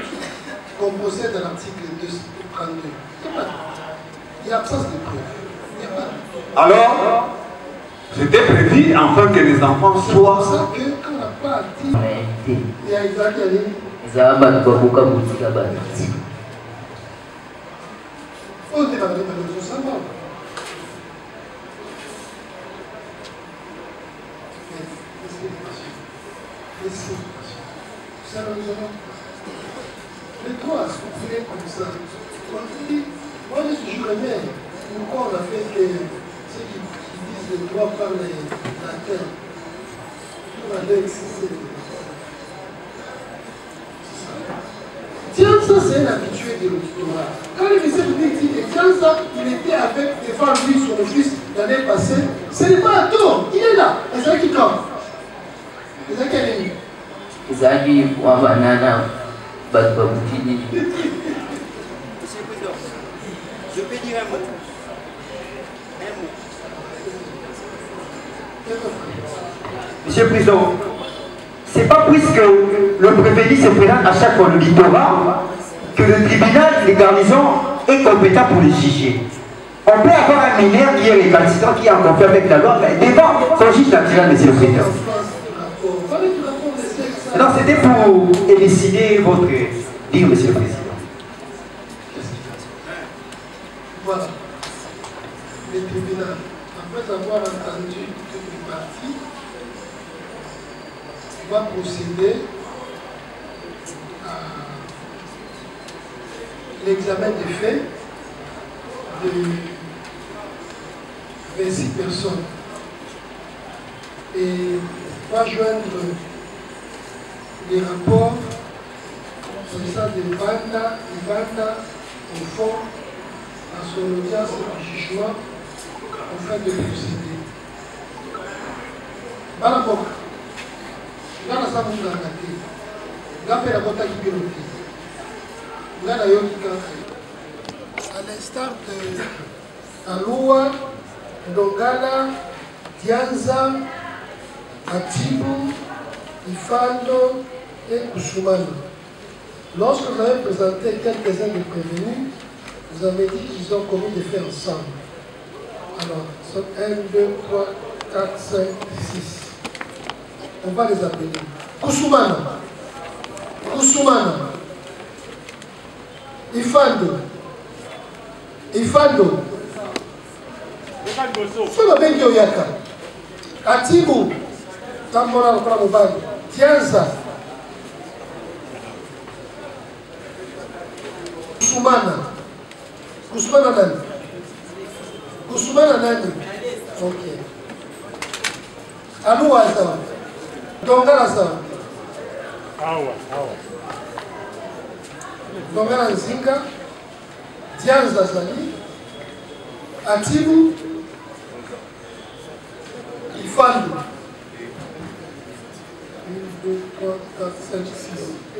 qu'on procède à l'article 232. Il n'y a pas de doute. Il y a absence de preuve. Il n'y a pas de doute. alors, c'était prévu afin que les enfants soient... C'est pour ça qu'on n'a pas dit. Il y a Isaac qui a dit Zaba babuka butika bana. On est parlé par le Samba. Les trois souffraient comme ça. Moi je suis jamais. Pourquoi on a fait que ceux qui disent les droits par la terre? On a existé. Tianza, c'est un habitué de l'auditoire. Quand le ministère public dit que Tianza, il était avec des femmes lui sur le fils l'année passée, ce n'est pas un tort, il est là. Et c'est qui compte. Et c'est quel est Zagi wa banana Babutini. Monsieur le Président, je peux dire un mot. Monsieur le Président, c'est pas puisque le prévenu se présente à chaque fois le littorat que le tribunal des garnisons est compétent pour le juger. On peut avoir un mineur qui est récalcitrant, qui est en conflit avec la loi, mais devant son juge naturel, Monsieur le Président. Alors c'était pour élucider votre dire, Monsieur le Président. Voilà. Le tribunal, après avoir entendu toutes les parties, va procéder à l'examen des faits de 26 personnes et va joindre les rapports de ça de Vanda au fond à son audience du jugement afin de procéder. Balaboka. Nga na sabu nga te nga pe na kota ki pilote nga na yoki kaka à l'instar de Alua, Ndongala, Tianza, Atibu, Ifando et Kusumano. Lorsque vous avez présenté quelques-uns des prévenus, vous avez dit qu'ils ont commis des faits ensemble. Alors, 1, 2, 3, 4, 5, 6. On va les appeler. Kusumano, Ifando, Solo bengi oyaka, Atibu, Tambora Lokra Mobali, Tianza, Kusumana nani? Ok. Alua sawa. Dongala sawa. Awa. Dongala Nzinga, Tianza Zali, Atibu, Ifando. 1, 2, 3, 4, 5, 6. 1,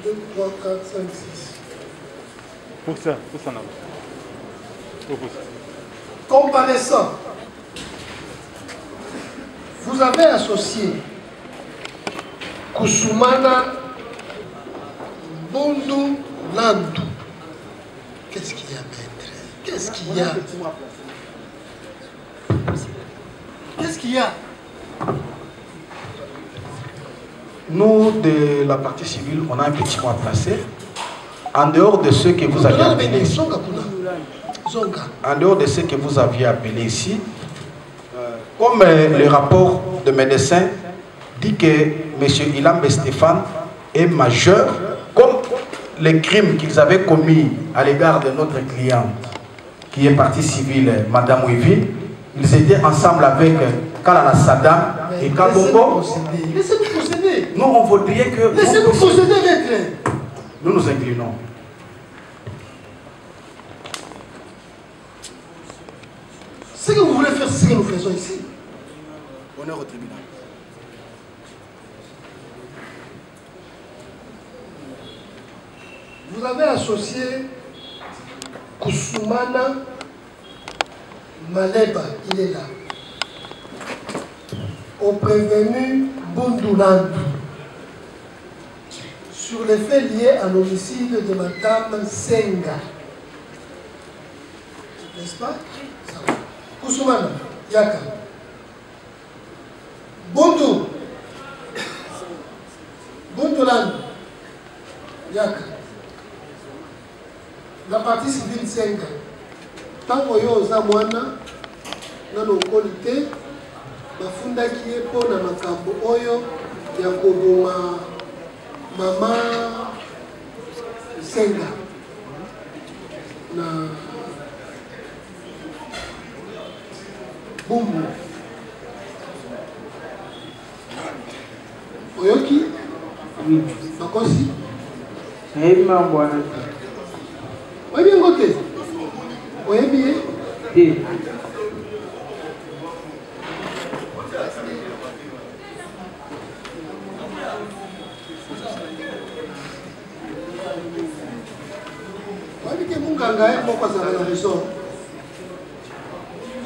2, 3, 4, 5, 6. Pour ça, non. Comparaissant, vous avez associé Kusumana Bundu Landu. Qu'est-ce qu'il y a, maître? Qu'est-ce qu'il y a? Qu'est-ce qu'il y a? Nous, de la partie civile, on a un petit mot à placer. En dehors de ceux que vous aviez appelés ici, comme le rapport de médecin dit que M. Ilambe Stéphane est majeur, comme les crimes qu'ils avaient commis à l'égard de notre cliente, qui est partie civile, Madame Ouivi, ils étaient ensemble avec Kalala Saddam et Kabongo. Laissez-nous procéder. Nous, on voudrait que... Laissez-nous procéder, maître. Nous nous inclinons. Ce que vous voulez faire, c'est ce que nous faisons ici. Honneur au tribunal. Vous avez associé Kusumana Maleba, il est là, au prévenu Bundulandu sur les faits liés à l'homicide de Madame Senga. N'est-ce pas? Kusumana, Yaka. Bundulandu, la partie civile 5 tant que yo oza mwana nano okoli te bafundaki ye mpo na makambo oyo ya koboma mama Senga na Bumbu oyoki bakosi nayebi mambo wana oyebi yango te oyebi ye te oyebi ke munganga ye moko azala na resort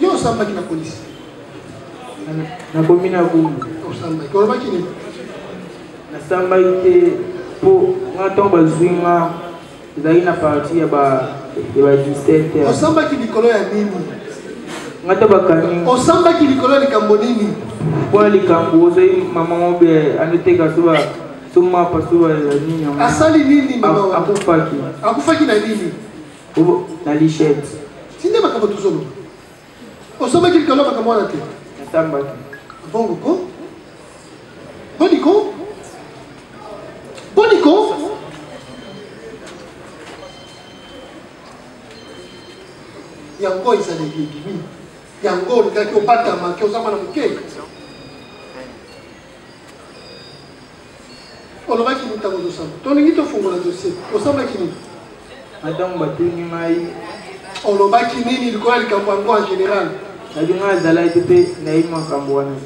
yo osambaki na polisi nakomi na Bumbu osambaki olobaki nini nasambaki te mpo nga ntongo bazwi nga ezalaki na parti ya ba 17 osambaki likolo ya nini nga te bakani osambaki likolo ya likambo nini mpona likambo ozali mama mobe andoteka somapa so nini asali nini mama akufaki akufaki na nini na lichette sinde makambo tozoloba osambaki likolo ya makambo wana te nasambaki bongo ko boniko boniko yango ezalaki ebimi yango olikaki obatamaki oza mwana moke olobaki nini ntango tosamba tolingi tofungola dossier osambaki nini ntango batuni ngai olobaki nini likolo ya likambo yango en général nabi ngai azalaki te mpe nayebi makambo wana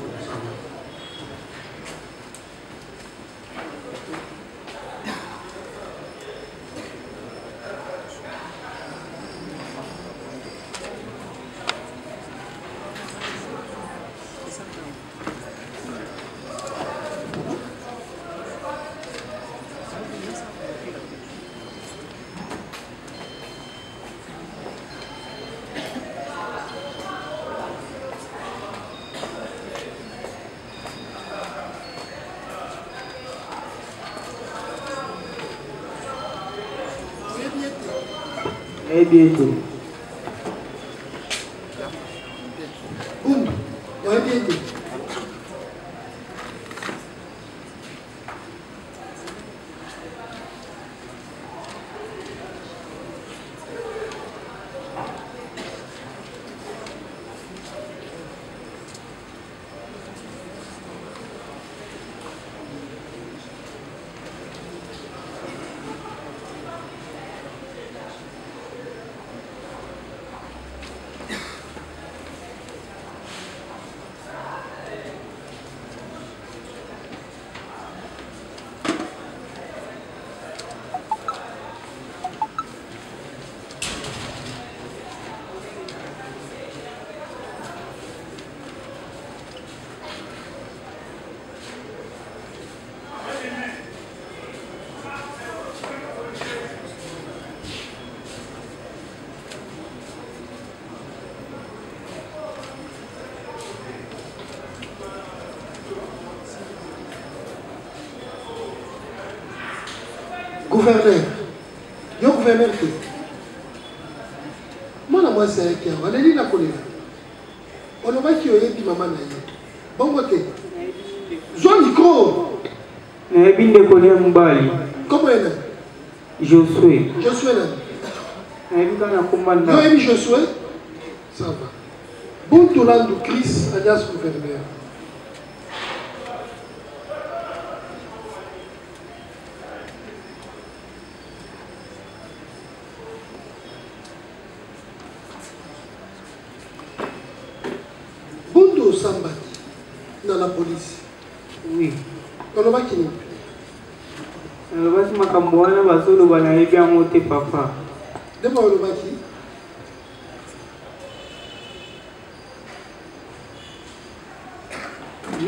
bien tout. Gouverneur, yo gouverneur te. Mwana mwasi ayaki awa, aleli na kolela. Olobaki oyebi mama na ye. Bongo te. Zwa micro. Nayebi ndeko ya mobali. Comment ena? Josué. Josué na. Nayebi kana komba na. Yo yebi Josué? Ça va. Buntu landu Chris alias gouverneur. Sambaki dans la police. Oui. Olobaki nini? Olobaki makambo wana basolo banayebi yango te papa. Dema olobaki?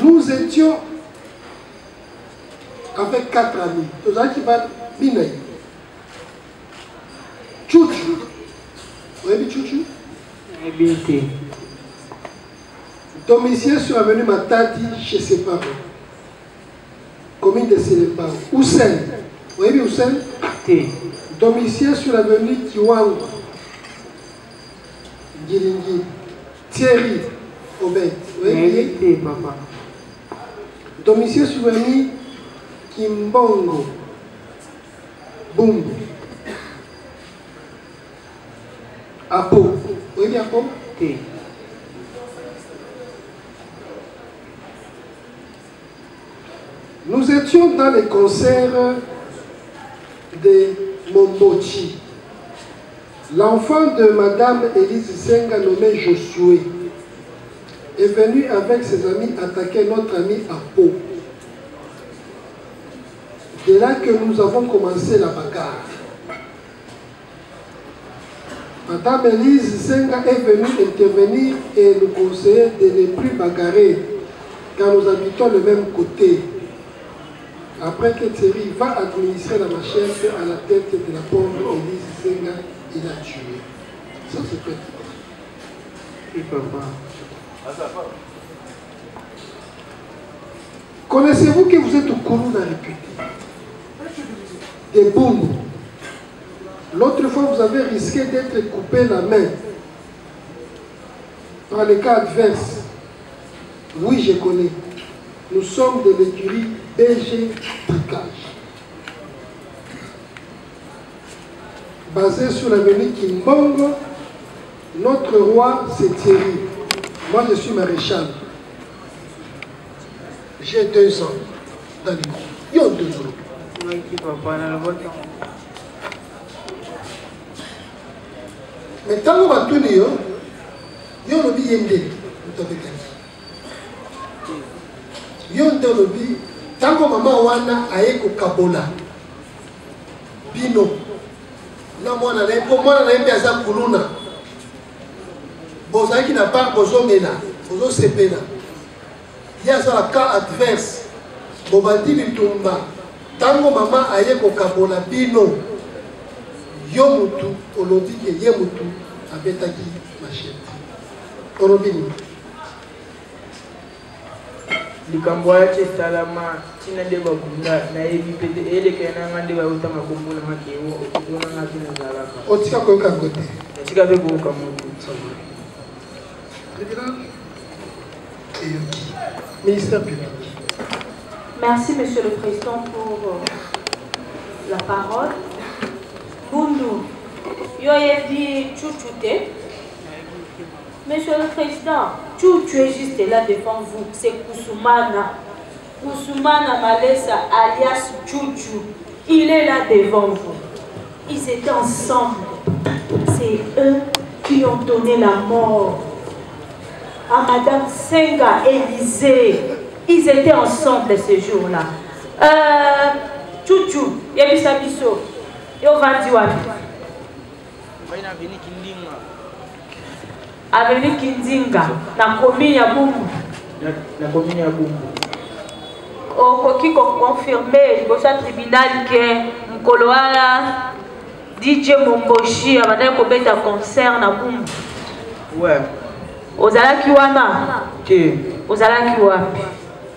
Nous étions avec 4 amis. Tozaki ba binayi. Chouchou. Oyebi Chouchou? Oyebi te. Domicile sur l'avenue Matadi chez ses parents. Commune de Sélépa. Hussein. Vous voyez Hussein? Domicile sur l'avenue Kiwango, Gilingi, Thierry Obed. Oui, papa. Domicile sur l'avenue Kimbongo, Bumbu. Apo. Oui, Apo? Oui. Nous étions dans les concerts de Mombochi. L'enfant de Madame Élise Senga, nommé Josué, est venu avec ses amis attaquer notre ami Apo. C'est là que nous avons commencé la bagarre. Madame Élise Senga est venue intervenir et nous conseiller de ne plus bagarrer car nous habitons le même côté. Après que Thierry va administrer la machette à la tête de la pauvre Élise Senga, il a tué. Ça c'est fait. Et papa. Connaissez-vous que vous êtes au Kourou dans réputé? Des bombes. L'autre fois, vous avez risqué d'être coupé la main par les cas adverses. Oui, je connais. Nous sommes de l'écurie BG Tricage. Basé sur l'avenue Kimbongo, notre roi, c'est Thierry. Moi, je suis maréchal. J'ai 2 ans dans le groupe. Il y a 2 ans. Mais tant que vous avez tout, il y a un lobby yende. Il y a un lobby. Tant que maman wana aye ko kabola. Bino. Na mwana na po mwana na yembe aza kuluna. Bozaki na pas bozo mena, bozo sepena. Il y a ça cas adverse. Bobandi bitumba. Tant que maman aye ko kabola bino. Yomutu, olobi ke yemutu abetaki machette. Orobini. Likambo ya salama tina de bakunda na ebi pete ele kana ngande ba utama kumbula makewo okuna ngati na zalaka. Otika ko kangote. Otika be ko kamutu. Ministère public. Merci Monsieur le Président pour la parole. Bundu, Yoyebi Chouchouté. Monsieur le Président, tu es juste là devant vous. C'est Koussoumana. Koussoumana Malessa alias Chouchou. Il est là devant vous. Ils étaient ensemble. C'est eux qui ont donné la mort à Madame Senga Élysée. Ils étaient ensemble ce jour-là. Chouchou, Yebisa Bisso. Yo vandi wapi? Avenue Kindinga na commune ya Bumbu. Na commune ya Bumbu. Okoki confirmer liboso tribunal que Mkoloala DJ Momboshi abandaki kobeta concert na Bumbu. Ouais. Ozalaki wana? Ke. Ozalaki wapi?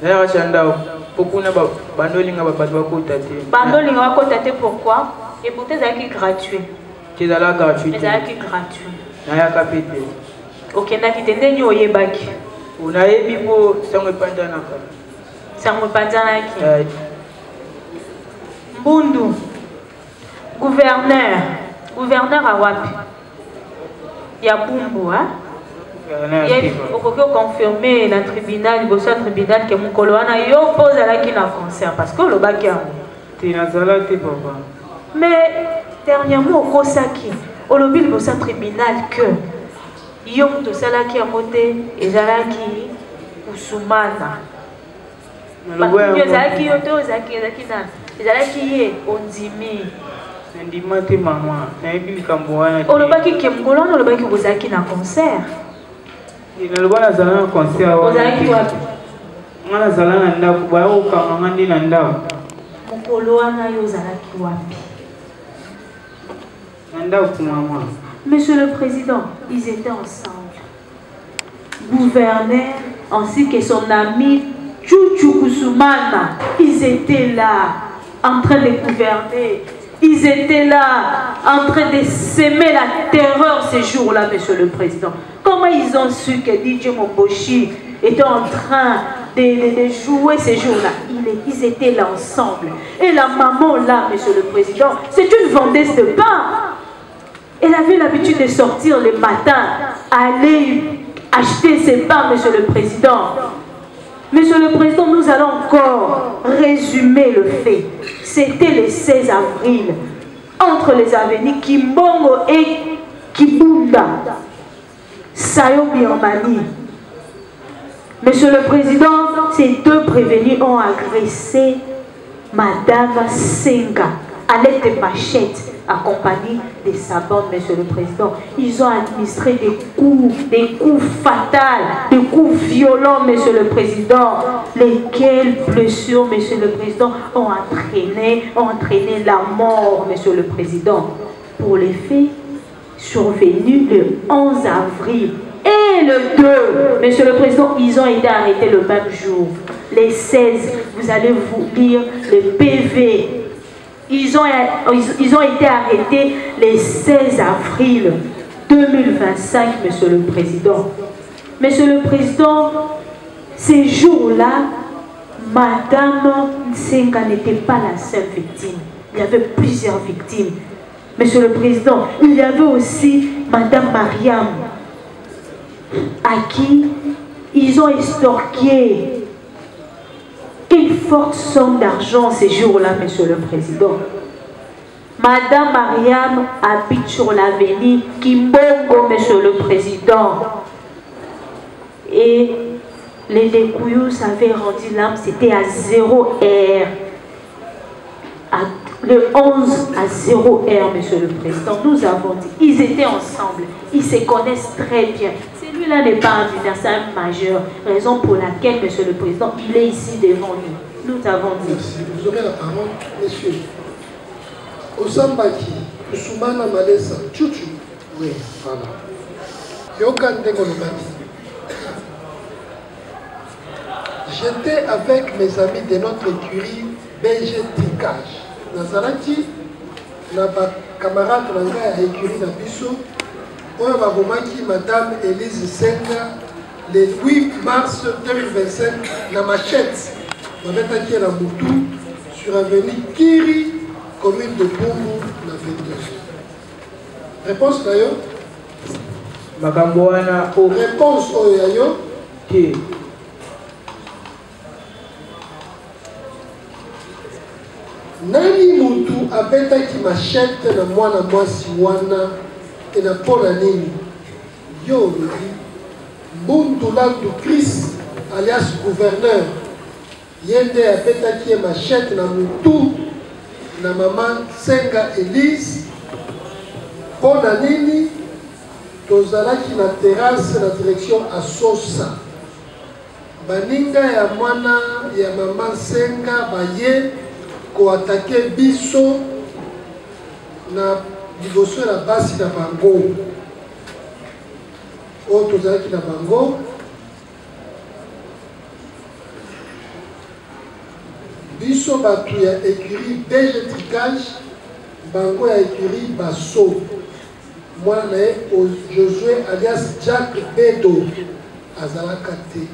Ya chandao. Pokuna bandolinga bato bakota te. Bandolinga bakota te pourquoi? Et pourtant, c'est gratuit. C'est gratuit. C'est gratuit. Nayaka pete. Ok, nakitende nyo oyebaki. Unayebi po sango pandanaka. Sango pandanaki. Mbundu. Gouverneur à wapi. Ya Bumbu, hein? Okoki confirmer na tribunal, bossa tribunal que mukolo wana yo pose la ki na concert parce que le baki yango. Tinazala te papa. Mais dernièrement au Kosaki, au lobby de ce tribunal que Yom to Salaki a monté et Zalaki Koussoumana. Zalaki Yoto, Zalaki Ye, Ondimi. Ndimate maman, nayebi kamboana. Au lobaki Kemgolon, au lobaki Bozaki na concert. Il a le bon à Zalana concert. Bozaki wapi? Mwana Zalana ndaku, ba o kamangandi na ndaku. Mukoloana yo Zalaki wapi? Monsieur le Président, ils étaient ensemble. Gouverneur ainsi que son ami Chouchou Koussoumana, ils étaient là en train de gouverner. Ils étaient là en train de s'aimer la terreur ces jours-là, Monsieur le Président. Comment ils ont su que DJ Momboshi était en train de jouer ces jours-là? Ils étaient là ensemble. Et la maman là, Monsieur le Président, c'est une vendeuse de pain. Elle avait l'habitude de sortir le matin, aller acheter ses pains, Monsieur le Président. Monsieur le Président, nous allons encore résumer le fait. C'était le 16 avril, entre les avenirs Kimbongo et Kibunda, Sayo Birmanie. Monsieur le Président, ces deux prévenus ont agressé Madame Senga à l'aide de machettes, accompagnée de sa bande, Monsieur le Président. Ils ont administré des coups fatals, des coups violents, Monsieur le Président, lesquels blessures, Monsieur le Président, ont entraîné la mort, Monsieur le Président. Pour les faits survenus le 11 avril et le 2, Monsieur le Président, ils ont été arrêtés le même jour. Les 16, vous allez vous lire le PV. Ils ont été arrêtés le 16 avril 2025, Monsieur le Président. Monsieur le Président, ces jours-là, Madame Nsenga n'était pas la seule victime. Il y avait plusieurs victimes. Monsieur le Président, il y avait aussi Madame Mariam, à qui ils ont extorqué une forte somme d'argent ces jours-là, Monsieur le Président. Madame Mariam habite sur l'avenue Kimbongo, Monsieur le Président. Et les Découyous avaient rendu l'âme, c'était à 0 heure. Le 11 à 0 heure, Monsieur le Président, nous avons dit, ils étaient ensemble, ils se connaissent très bien. Celui-là n'est pas un adversaire majeur, raison pour laquelle, Monsieur le Président, il est ici devant nous. Nous avons dit. Merci. Vous aurez la parole, messieurs. Osambaki, Ousmana Malesa, Tchouchou. Oui, voilà. Yokan Dengolomaki. J'étais avec mes amis de notre écurie BG Tricage. Nazarati, na camarade à écurie na Bisso, oyo babomaki Madame Élise Senga le 8 mars 2025 na machette. Babetaki na Moutou sur avenue Kiri, commune de Boumou, na 22. Réponse d'ailleurs? Réponse oyo qui? Nani mutu abetaki machette na mwana mwasi wana et na pona nini? Yo lobi Mbundulandu Chris alias gouverneur yende abetaki machette na mutu na maman Senga Elise pona nini? Tozalaki na terrasse na direction à Sosa. Baninga ya mwana ya maman Senga baye ko attaquer biso na liboso na basi na bango o tozalaki na bango biso bato ya écurie BG Tricage bango ya écurie baso mwana na ye Josué alias Jack Bedo azalaka te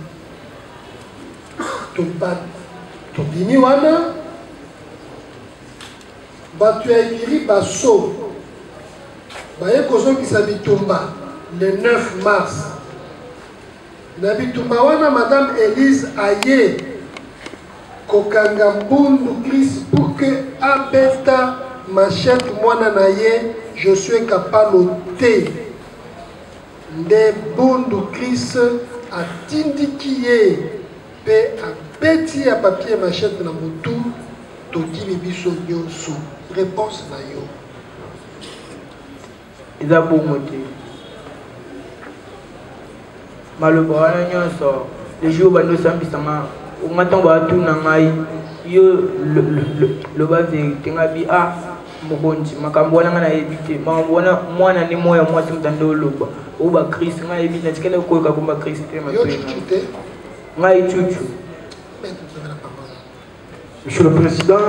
tobimi wana bato ya écurie baso baye kozongisa bitumba le 9 mars na bitumba wana Madame Élise aye kokanga Mbundu Chris pour que abeta machette mwana na ye Josué Kapalo te nde Mbundu Chris atindiki ye pe abeti ya papier machette na motu tokimi biso nyonso. Réponse na yo. Eza bongo te. Maloba wana nyonso le jour bando sambisanga ongatango atuna ngai yo loba vérité ngabi mokonzi makambo wana nga nayebi te makambo wana mwana ni moya mwasi mutando oloba oba Chris ngayebi natikala koyoka komba Chris te ngai chuchu. Monsieur le Président,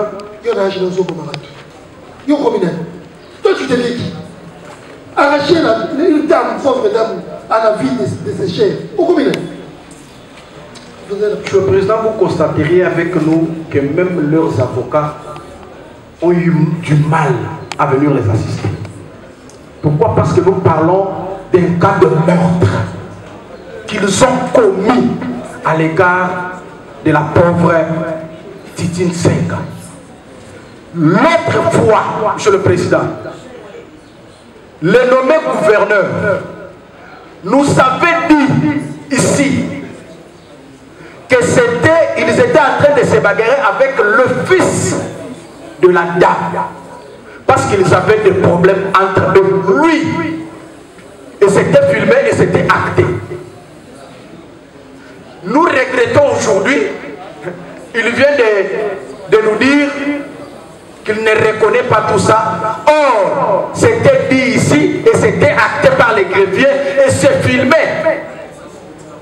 Yo combien? Toi tu deviens qui? Arracher une dame, pauvre dame, à la vie de ses chers. Au combien? Monsieur le Président, vous constateriez avec nous que même leurs avocats ont eu du mal à venir les assister. Pourquoi? Parce que nous parlons d'un cas de meurtre qu'ils ont commis à l'égard de la pauvre Titine Senga. L'autre fois, Monsieur le Président, le nommé gouverneur nous avait dit ici que ils étaient en train de se bagarrer avec le fils de la dame parce qu'ils avaient des problèmes entre eux. Lui, et c'était filmé et c'était acté. Nous regrettons aujourd'hui, il vient de nous dire qu'il ne reconnaît pas tout ça. Or, c'était dit ici et c'était acté par les greffiers et c'est filmé.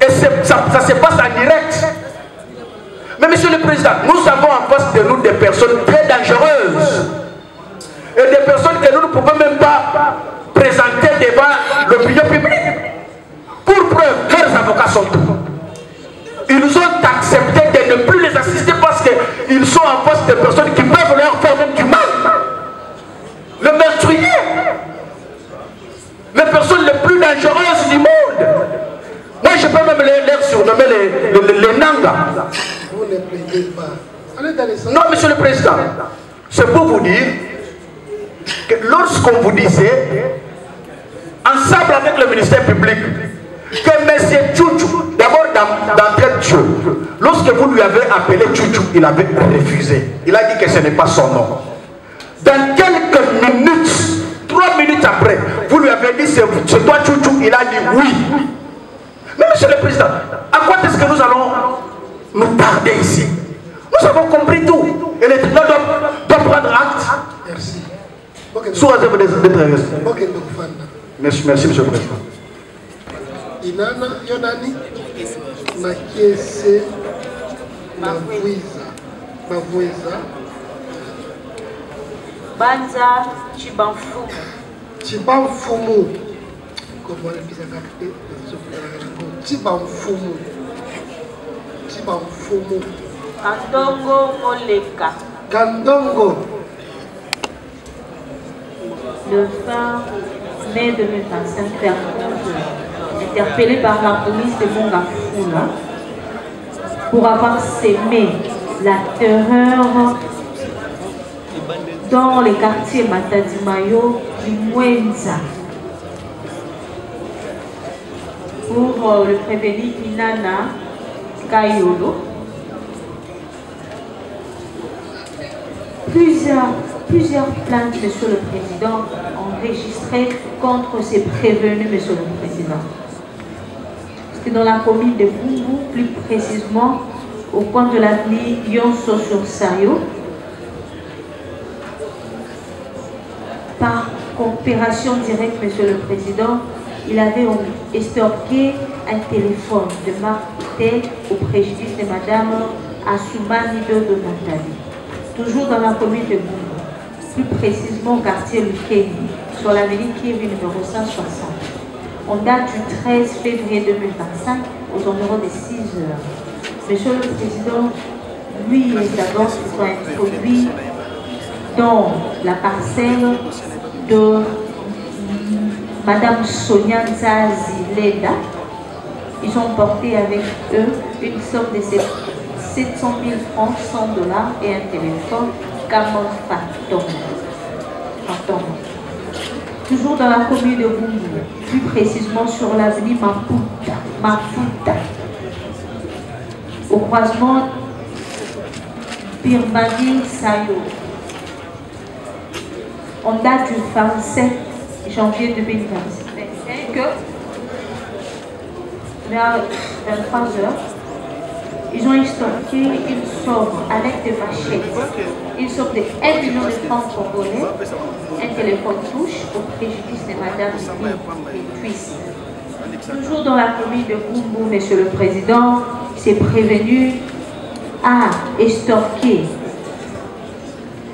Et ça se passe en direct. Mais Monsieur le Président, nous avons en face de nous des personnes très dangereuses. Et des personnes que nous ne pouvons même pas présenter devant l'opinion publique. Pour preuve, leurs avocats sont tous. Ils ont accepté de ne plus les assister parce qu'ils sont en face de personnes qui peuvent leur faire même du mal. Le meurtrier. Les personnes les plus dangereuses du monde. Moi, je peux même les surnommer les Nanga. Vous ne plaidez pas. Allez dans les salles. Non, Monsieur le Président, c'est pour vous dire que lorsqu'on vous disait, ensemble avec le ministère public, que M. Tchouchou, d'abord d'entrée de jeu, lorsque vous lui avez appelé Tchouchou, il avait refusé. Il a dit que ce n'est pas son nom. Dans quelques minutes, 3 minutes après, vous lui avez dit c'est toi Tchouchou, il a dit oui. Mais Monsieur le Président, à quoi est-ce que nous allons nous tarder ici? Nous avons compris tout. Et les tribunaux doivent prendre acte. Merci. Sous réserve d'être resté. Merci, Monsieur le Président. Inana Yonani Makiese Mavoueza Banza Chibanfumu. Chibanfumu. Comment on appelle ça? Chibanfumu. Chibanfumu. Kandongo Moleka. Kandongo. Le 20 mai 2025, interpellé par la police de Mongafula pour avoir sémé la terreur dans les quartiers Matadimayo, Limwenza. Pour le prévenu Inana Kayolo. Plusieurs plaintes, Monsieur le Président, enregistrées contre ces prévenus, Monsieur le Président. C'était dans la commune de Boubou, plus précisément au coin de l'avenue Yonso sur Sayo. Par coopération directe, Monsieur le Président, il avait estorqué un téléphone de marque T au préjudice de Madame Assoumani de Montali. Toujours dans la commune de Boubou, plus précisément au quartier Lukeni, sur l'avenue Kiev numéro 160. On date du 13 février 2025 aux environs de 6 heures. Monsieur le Président, lui et sa danse se sont introduits dans la parcelle de Madame Sonia Nzazi Leda. Ils ont porté avec eux une somme de 700 000 francs, 100 $ et un téléphone Camon Phantom. Toujours dans la commune de Boubou, plus précisément sur l'avenue Maputa, au croisement Birmanie Sayo. On date du 27 janvier 2025, vers 23 h, ils ont estorqué une somme à l'aide de machettes, une somme de 1 million de francs congolais, un téléphone touche au préjudice de Madame Cuisse. Toujours dans la commune de Boubou, Monsieur le Président, s'est prévenu à estorquer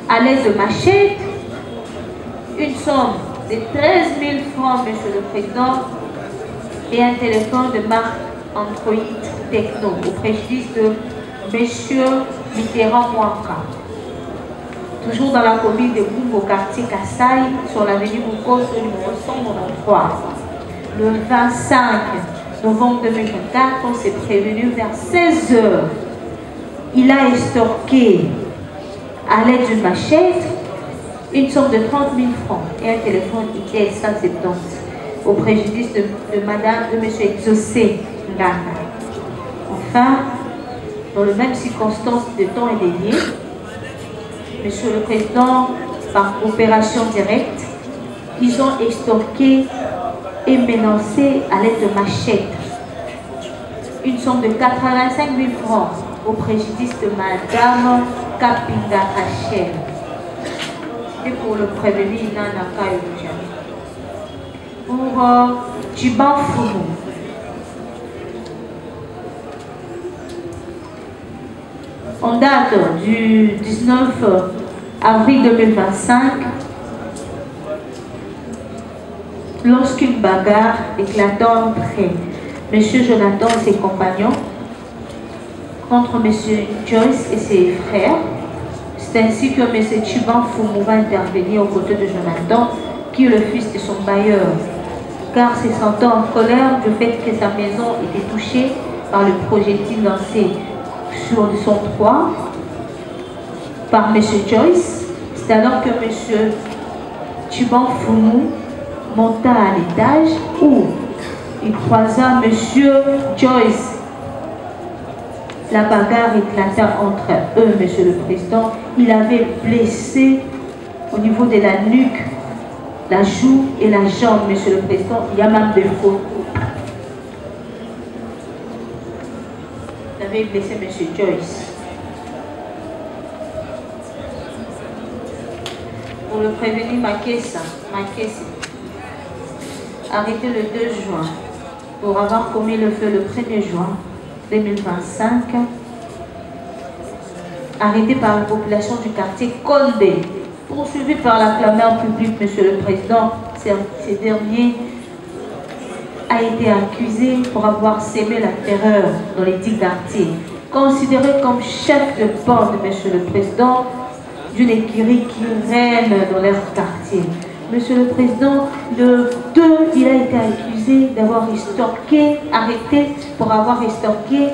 à l'aide de machettes une somme de 13 000 francs, Monsieur le Président, et un téléphone de marque Android Techno au préjudice de Monsieur Mitterrand Mouaka. Toujours dans la commune de Boum au quartier Kassai, sur l'avenue Mukoso numéro 193. Le 25 novembre 2024, on s'est prévenu vers 16 h. Il a estorqué à l'aide d'une machette une somme de 30 000 francs et un téléphone ITL 170 au préjudice de Madame, de Monsieur Exaucé Ngana. Enfin, dans les mêmes circonstances de temps et de lieu, Monsieur le Président, par opération directe, ils ont extorqué et menacé à l'aide de machettes une somme de 85 000 francs au préjudice de Madame Kapinga Rachel. Et pour le prévenir, Nana Kayoudja. Pour Djiban Foumou. En date du 19 avril 2025, lorsqu'une bagarre éclata entre M. Jonathan et ses compagnons contre M. Joyce et ses frères, c'est ainsi que M. Djiban Foumou va intervenir aux côtés de Jonathan, qui est le fils de son bailleur, car se sentant en colère du fait que sa maison était touchée par le projectile lancé sur son toit par M. Joyce. C'est alors que M. Djiban Foumou monta à l'étage où il croisa M. Joyce. La bagarre éclata entre eux, Monsieur le Président. Il avait blessé au niveau de la nuque, la joue et la jambe, Monsieur le Président. Il y a même des photos. Il avait blessé M. Joyce. Pour le prévenir, Makessi, arrêté le 2 juin pour avoir commis le feu le 1er juin 2025, arrêté par la population du quartier Condé, poursuivi par la clameur publique, Monsieur le Président. Ces derniers a été accusé pour avoir sémé la terreur dans les 10 quartiers, considéré comme chef de bande, Monsieur le Président, d'une écurie qui règne dans leur quartier. Monsieur le Président, le 2, il a été accusé d'avoir estorqué, arrêté pour avoir estorqué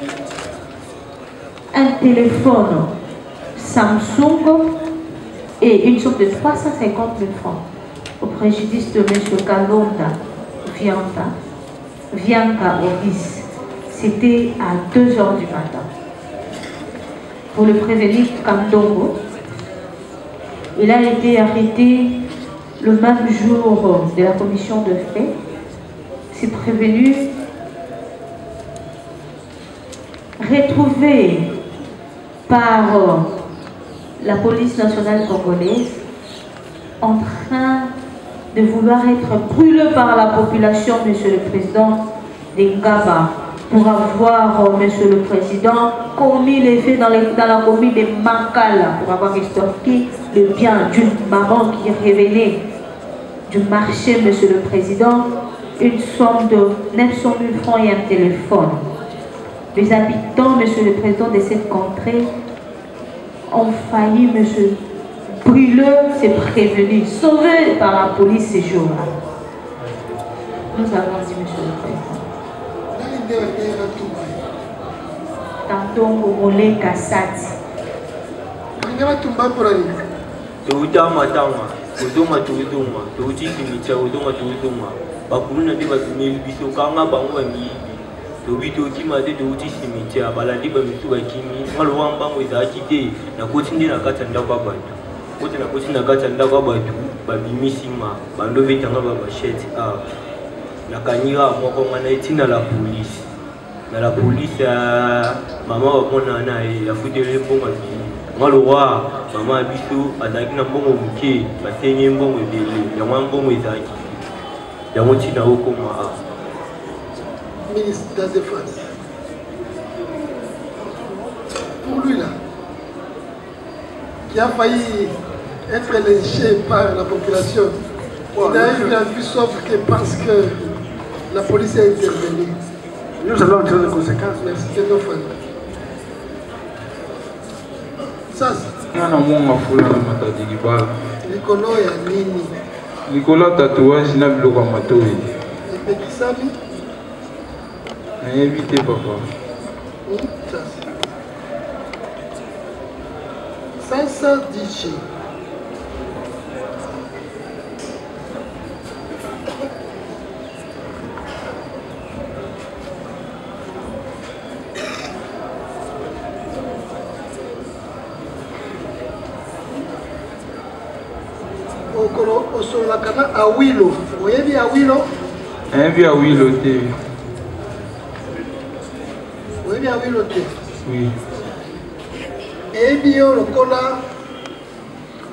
un téléphone Samsung et une somme de 350 000 francs au préjudice de M. Kalonda Vianka Oris. C'était à 2 h du matin. Pour le prévenir Kandongo, il a été arrêté le même jour de la commission de fait. C'est prévenu, retrouvé par la police nationale congolaise en train de vouloir être brûlé par la population, Monsieur le Président d'Engaba, pour avoir, Monsieur le Président, commis les faits dans la commune de Makala, pour avoir estorqué le bien d'une maman qui révélait du marché, Monsieur le Président, une somme de 900 000 francs et un téléphone. Les habitants, Monsieur le Président, de cette contrée ont failli, Monsieur Brûleux, s'est prévenu, sauvé par la police ces jours-là. Nous avons dit, Monsieur le Président. Tantongo Mole Kassati. Uduma tuuduma, tuuchiki micha uduma tuuduma. Bakuluna de batumeli biso kanga bango bamibi. Tobito kima de tuuchiki micha balandi ba mitu bakimi. Ngalo wamba ngweza akite na kotinde na katanda kwa bantu. Kote na kotinde na katanda kwa bantu babimisima bando betanga ba machete na kanyira moko ngana etina la police. Na la police mama wapona na ya futele bonga bi. Ngalowa mama biso azaki na mbongo muke basenye mbongo ebele yango mbongo ezaki yango ntina okoma ministre de la Défense. Pour lui là, qui a failli être lynché par la population Il a eu la vie sauf que parce que la police est intervenue. Nous allons en tirer les conséquences. Merci, c'est nos fans. Ça, c'est. Nana monga fula na matadi kibala. Likolo ya nini? Likolo tatouage na biloko matoyi. Epekisami? Nayebi te papa. Sasa Dichi. Osolakana Awilo. Oyebi Awilo? Nayebi Awilo te. Oyebi Awilo te? Oui. Eyebi yo lokola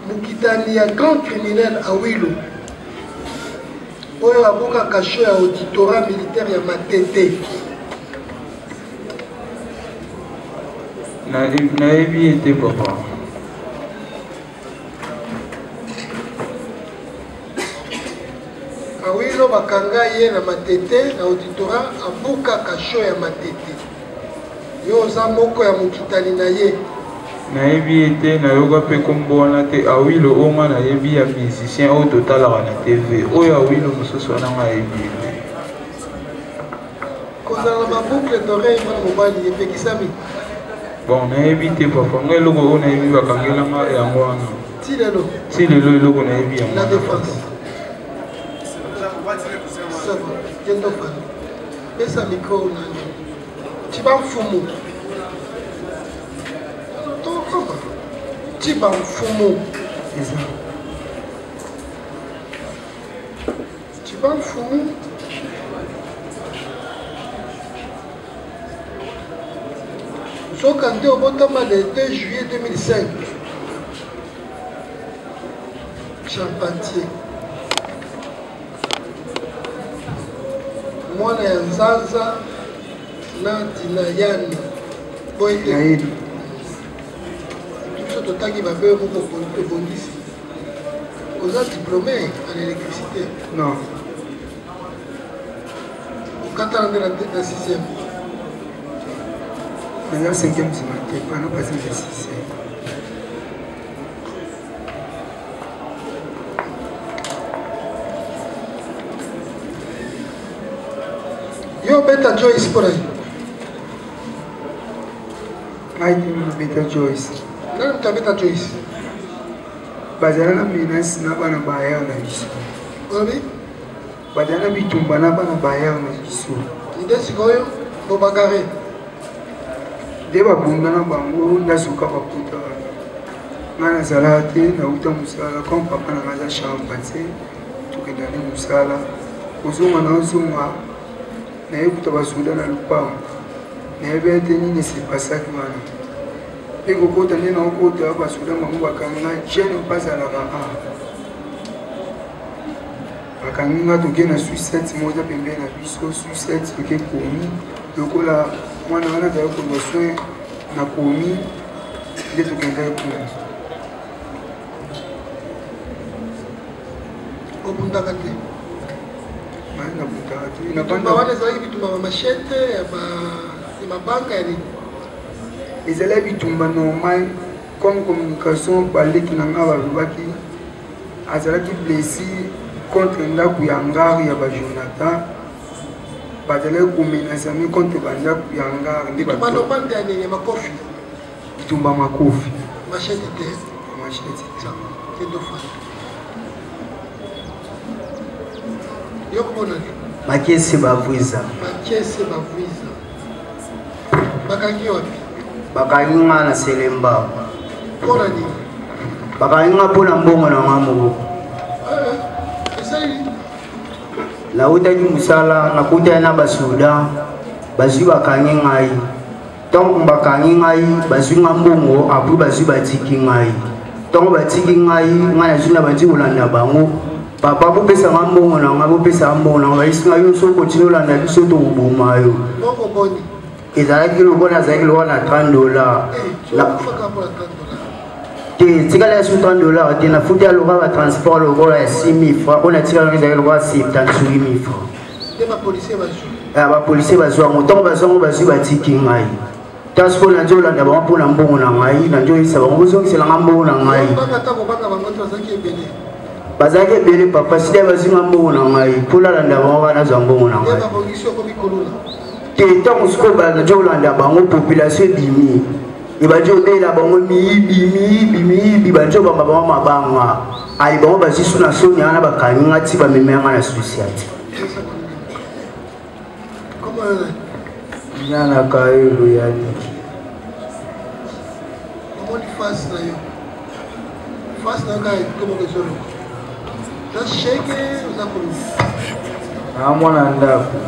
mukitani ya grand criminel Awilo. Oyo aboka kasho ya auditorat militaire ya Matete. Nayebi ete papa. Awilo bakanga ye na Matete na auditorat abuka kasho ya Matete. Yo oza moko ya mukitani na ye. Nayebi ete nayoka pe kombo wana te Awilo onga nayebi ya musicien oyo totalaka na TV. Oyo Awilo mosusu wana nga yebi ete. Kozala na baboucle d'oreille mwana mobali epekisami. Bon, nayebi te papa. Nga eloko oyo nayebi bakangelanga yango wana. Ti lelo? Ti lelo eloko nayebi yango. La défense. Ça va, viens donc parler. Mets sa micro là. Tu vas fumo. Tu vas fumo. Tu vas fumo. Sokande au Botama le 2 juillet 2005. Champatier. Mwana ya Nzanza na Dinayani Boyde. Tout ce totangi va faire beaucoup de bondis. Vous êtes diplômé en électricité? Non. Quand on est dans la 6e? Mais là, 5e, c'est marqué. Pas nous passer la 6e. Yo Beta Joyce por aí. Ai, Beta Joyce. Não tá Beta Joyce. Bazana Minas na bana baya na isso. Obi? Bazana bitumba na bana baya na isso. Ide sigoyo bobagare. Deba bunda na bango ndasuka baputa. Ngana salate na uta musala comme papa na ngaza shamba tse. Tukenda ni musala. Uzuma na uzuma. Na ekuta basuda na lupango na ebete nini sepasaki wana mpe kokota nde na okota basuda bango bakanga jene bazalaka bakangi nga toke na suicide moza pembeni na biso suicide toke komi lokola mwana wana zala kozwa soin na komi nde tokendaki kuna obundaka te na bundaka te bitumba wana ezalaki bitumba bamashete ya mabanka ya nini ezala bitumba normal comme communication baleki na nga balobaki azalaki blessi contre ndako ya ngare ya bajonathan bazalaki komenasami contre bandako ya ngare nde bitumba normal te ya nini ya makofi bitumba makofi mashete te mashete te kedofana yokomona Makiesi Bavwiza. Makiesi Bavwiza. Bakangi wapi? Bakangi nga na Selemba. Pona nini? Bakangi nga pona mbongo na ngamugo. Esali? Nautaki musala nakuta na basuda bazwi bakangi ngai. Tongo bakangi ngai bazwi nga mbongo apu bazwi batiki ngai. Tongo batiki ngai nga na zuna banzi ulanda bango. Papa vous pesa mbongo na nga vous pesa mbongo na nga isinga yo so continue la na biso to boma yo bongo boni ezalaki lokola azalaki lokola na $30 la tikala sous $30 te na futa loka ba transport lokola ya 6000 francs on a tiré le roi 78 francs de ba policier ba jou ba policier ba zo motongo ba zongo ba zo ba tiki ngai tasko na njola na ba mpona mbongo na ngai na njola isa ba ngozo kisela mbongo na ngai baka ta ko baka ba ngoto zaki ebele bazaki ebele papa sida ba zinga mbongo na ngai pula landa ba wana za mbongo na ngai ba bongisho ko bikolula te tango siko ba njola landa ba ngo population bimi ibajo bela bango miyibi bajo bamba bango mabanga ali bango bazisu na soni ana bakaninga ti bamemenga na société nyana kaelo ya diki comment tu fasses là yo face na kai comment que solo ta shake za ko amona ndako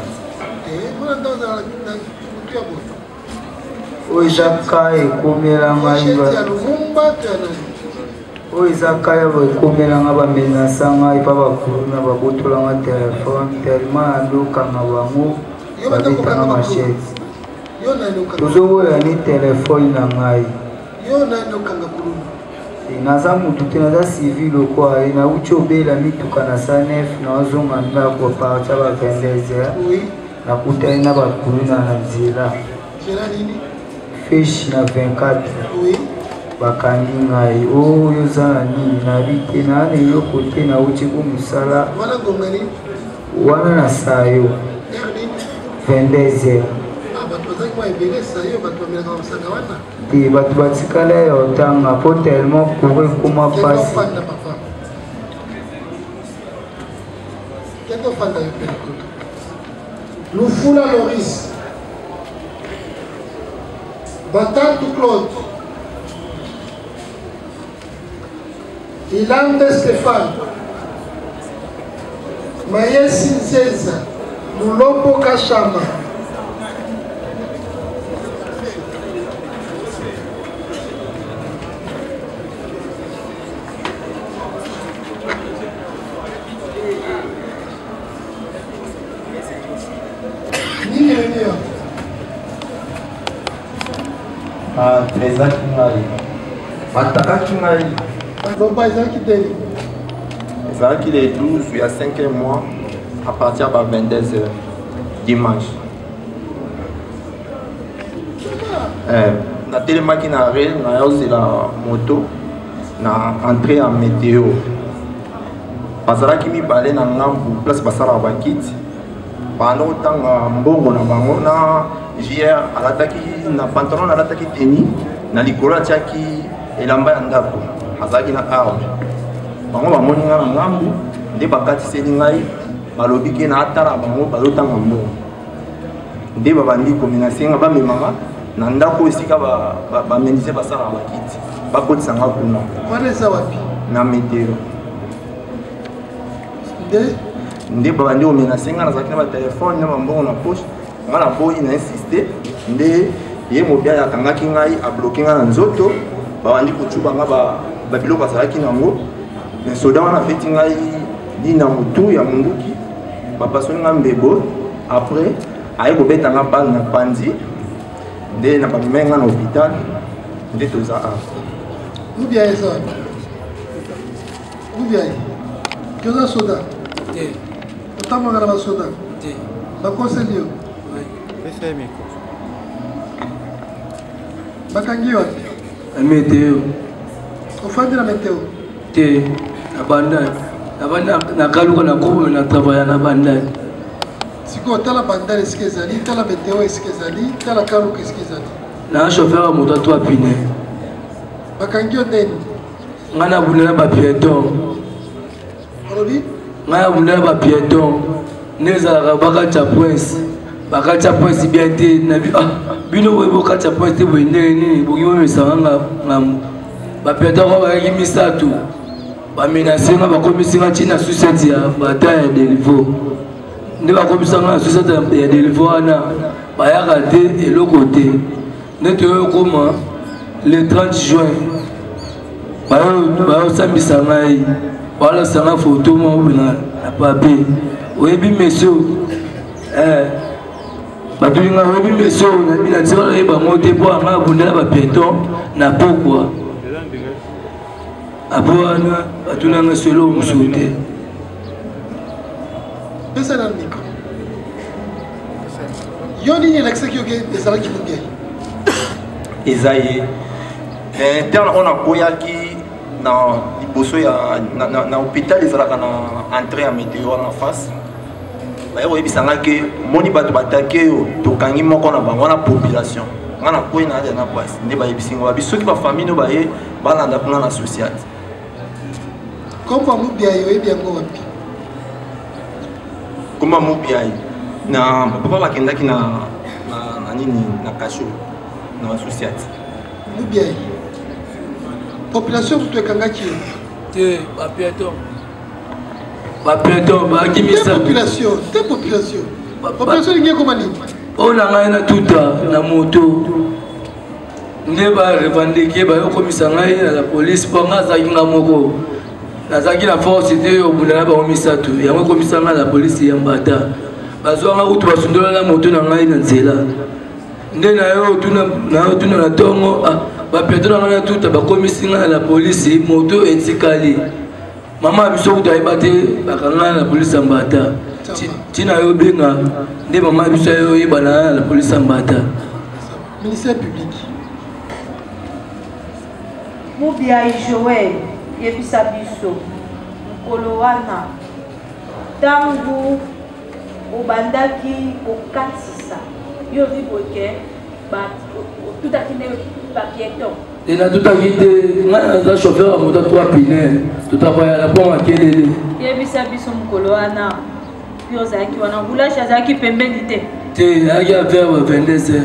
mwana ndako za kutia bo oizaka ekomelanga oizaka ekomelanga bamenasanga epa bakuluna babotolanga telefone telema alokanga bango babetanga machete tozoboya ni telefone na ngai naza mutu te naza civile kwa nauti obela mituka na sa 9 naozonga ndako parti ya ba 22h nakutani na bakuluna na nzela fish na 24 bakangi ngai oyo za na nini nabi te na eloko te nauti komusala wana na saa yo 22h te bato batikala ya otanga po tellement pour ekoma pasi Lufula Loris Batantu Claude Ilande Stéphane Mayesi Nzeza Mulombo Kashama Trésor Kingali. Mataka Kingali. Ezalaki les 12, il y a 5 mois, à partir de 22h, dimanche. Na télémaki na arrêt, na yaozi la moto, na entrée en météo. Bazalaki mibale na ngambu, place basala bakiti. Pendant autant mbongo na bango na JR alataki na pantalon alataki tenue na likolo atiaki elamba ya ndako azalaki na arme bango bamoni nga na ngambu nde bakatiseli ngai balobi ke na atala bango bazotanga mbongo nde babandi komenase nga bamemanga na ndako esika bamenise basala bakiti bakotisa nga kuna wana eza wapi na metero nde babandi komenase nga nazalaki na batelefone na bambongo na poche nga na boyi na insiste nde ye mobia akangaki ngai abloke nga na nzoto babandi kocuba nga babiloko azalaki nango soda wana abeti ngai lina motu ya monduki bapasoli nga mbebo après aye kobeta nga bale na panzi nde na bamemai nga na hôpital nde toza awa mobia eza mobia toza soda otamboka na basoda bakonseli yo bakangi wapi na meteo ofandi na meteo te na kaluka na kobo na travaya na bandani sikoyo tala bandani esika ezali tala meteo esika ezali tala kaluka esika ezali na chauffeur ya moto ato apine bakangi yo ndeni ngai nabundela bapieton olobi ngai nabundela bapieton nde ezalaka bakatya prince bien te nabi bino boye bokatya prince te boye ndenge nini boki bomesanga ngambo bapieton ko bayaki misato bamenasenga bakomisinga ntina susete ya bata ya delivo nde bakomisanga na susete ya delivo wana bayaka te eloko te nde toyo koma le 30 juin bayosambisa ngai balasanga foto maobina na papier oyebi mesio batulinga oyebi mesio nabina ntika oyeba ngo te mpo anga abundela bapieton na pokwa Abouana, Atunanga solo Moussouté. Pesa dans le micro. Yoni ni l'accès qui est des salles qui vont bien. Esaïe. Interne on a koyaki na liboso ya na hôpital ezalaka na entrée ya météo en face. Baye oyebisanga ke moni bato batake yo tokangi moko na bango na population. Ngana koyi na ya na place. Nde bayebisinga ba biso ki ba famille no baye balanda kuna na société. Comment nous bien yo bien ko wapi? Comment mu bien na papa bakendaki na nini na kasho na société. Nous bien. Population vous kanga ki? Te ba piéton. Ba piéton ba kimisa population, te population. Population ni comment ni? On a rien tuta na moto. Ne ba revendiquer ba yo komisa ngai na la police pour nga za kinga moko. Nazaki la force était au bout de la misatu. Il y a un commissaire à la police et un bata. Bazouanga ou tu vas se donner la moto dans la nzela. Ndena yo tuna na tongo ba petro na tout ba commissaire à la police moto etikali. Mama biso ku dai bate bakanga la police ambata. Tina yo benga nde mama biso yo yibana la police ambata. Ministère public. Mobia Joël yebisa biso mokolo wana ntango obandaki okatisa yo viboke otutaki nde bapieton ena tutaki te ngai naza chauffeur ya moto 3 pine tutavoyala mpo makelele yebisa biso mokolo wana mpe ozalaki wana roulage azalaki pembeni te azalaki a vers 22 heures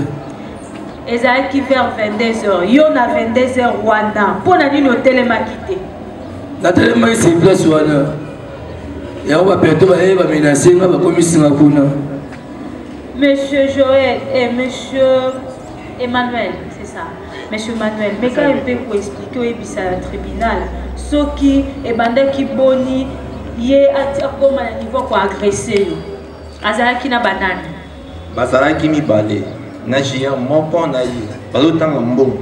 ezalaki vers 22 heures yo na 22 heures wana mpo na nini otelemaki te natelemaki se place wana yango bapeto baye bamenasenga bakomisinga kuna. Monsieur Joël et Monsieur Emmanuel, c'est ça. Monsieur Emmanuel, mais quand il peut expliquer au tribunal ce qui est bandé qui boni yé à comme à niveau pour agresser yo. Azalaki na banane. Bazalaki mi balé. Na jia moko na yi. Bazotanga mbongo.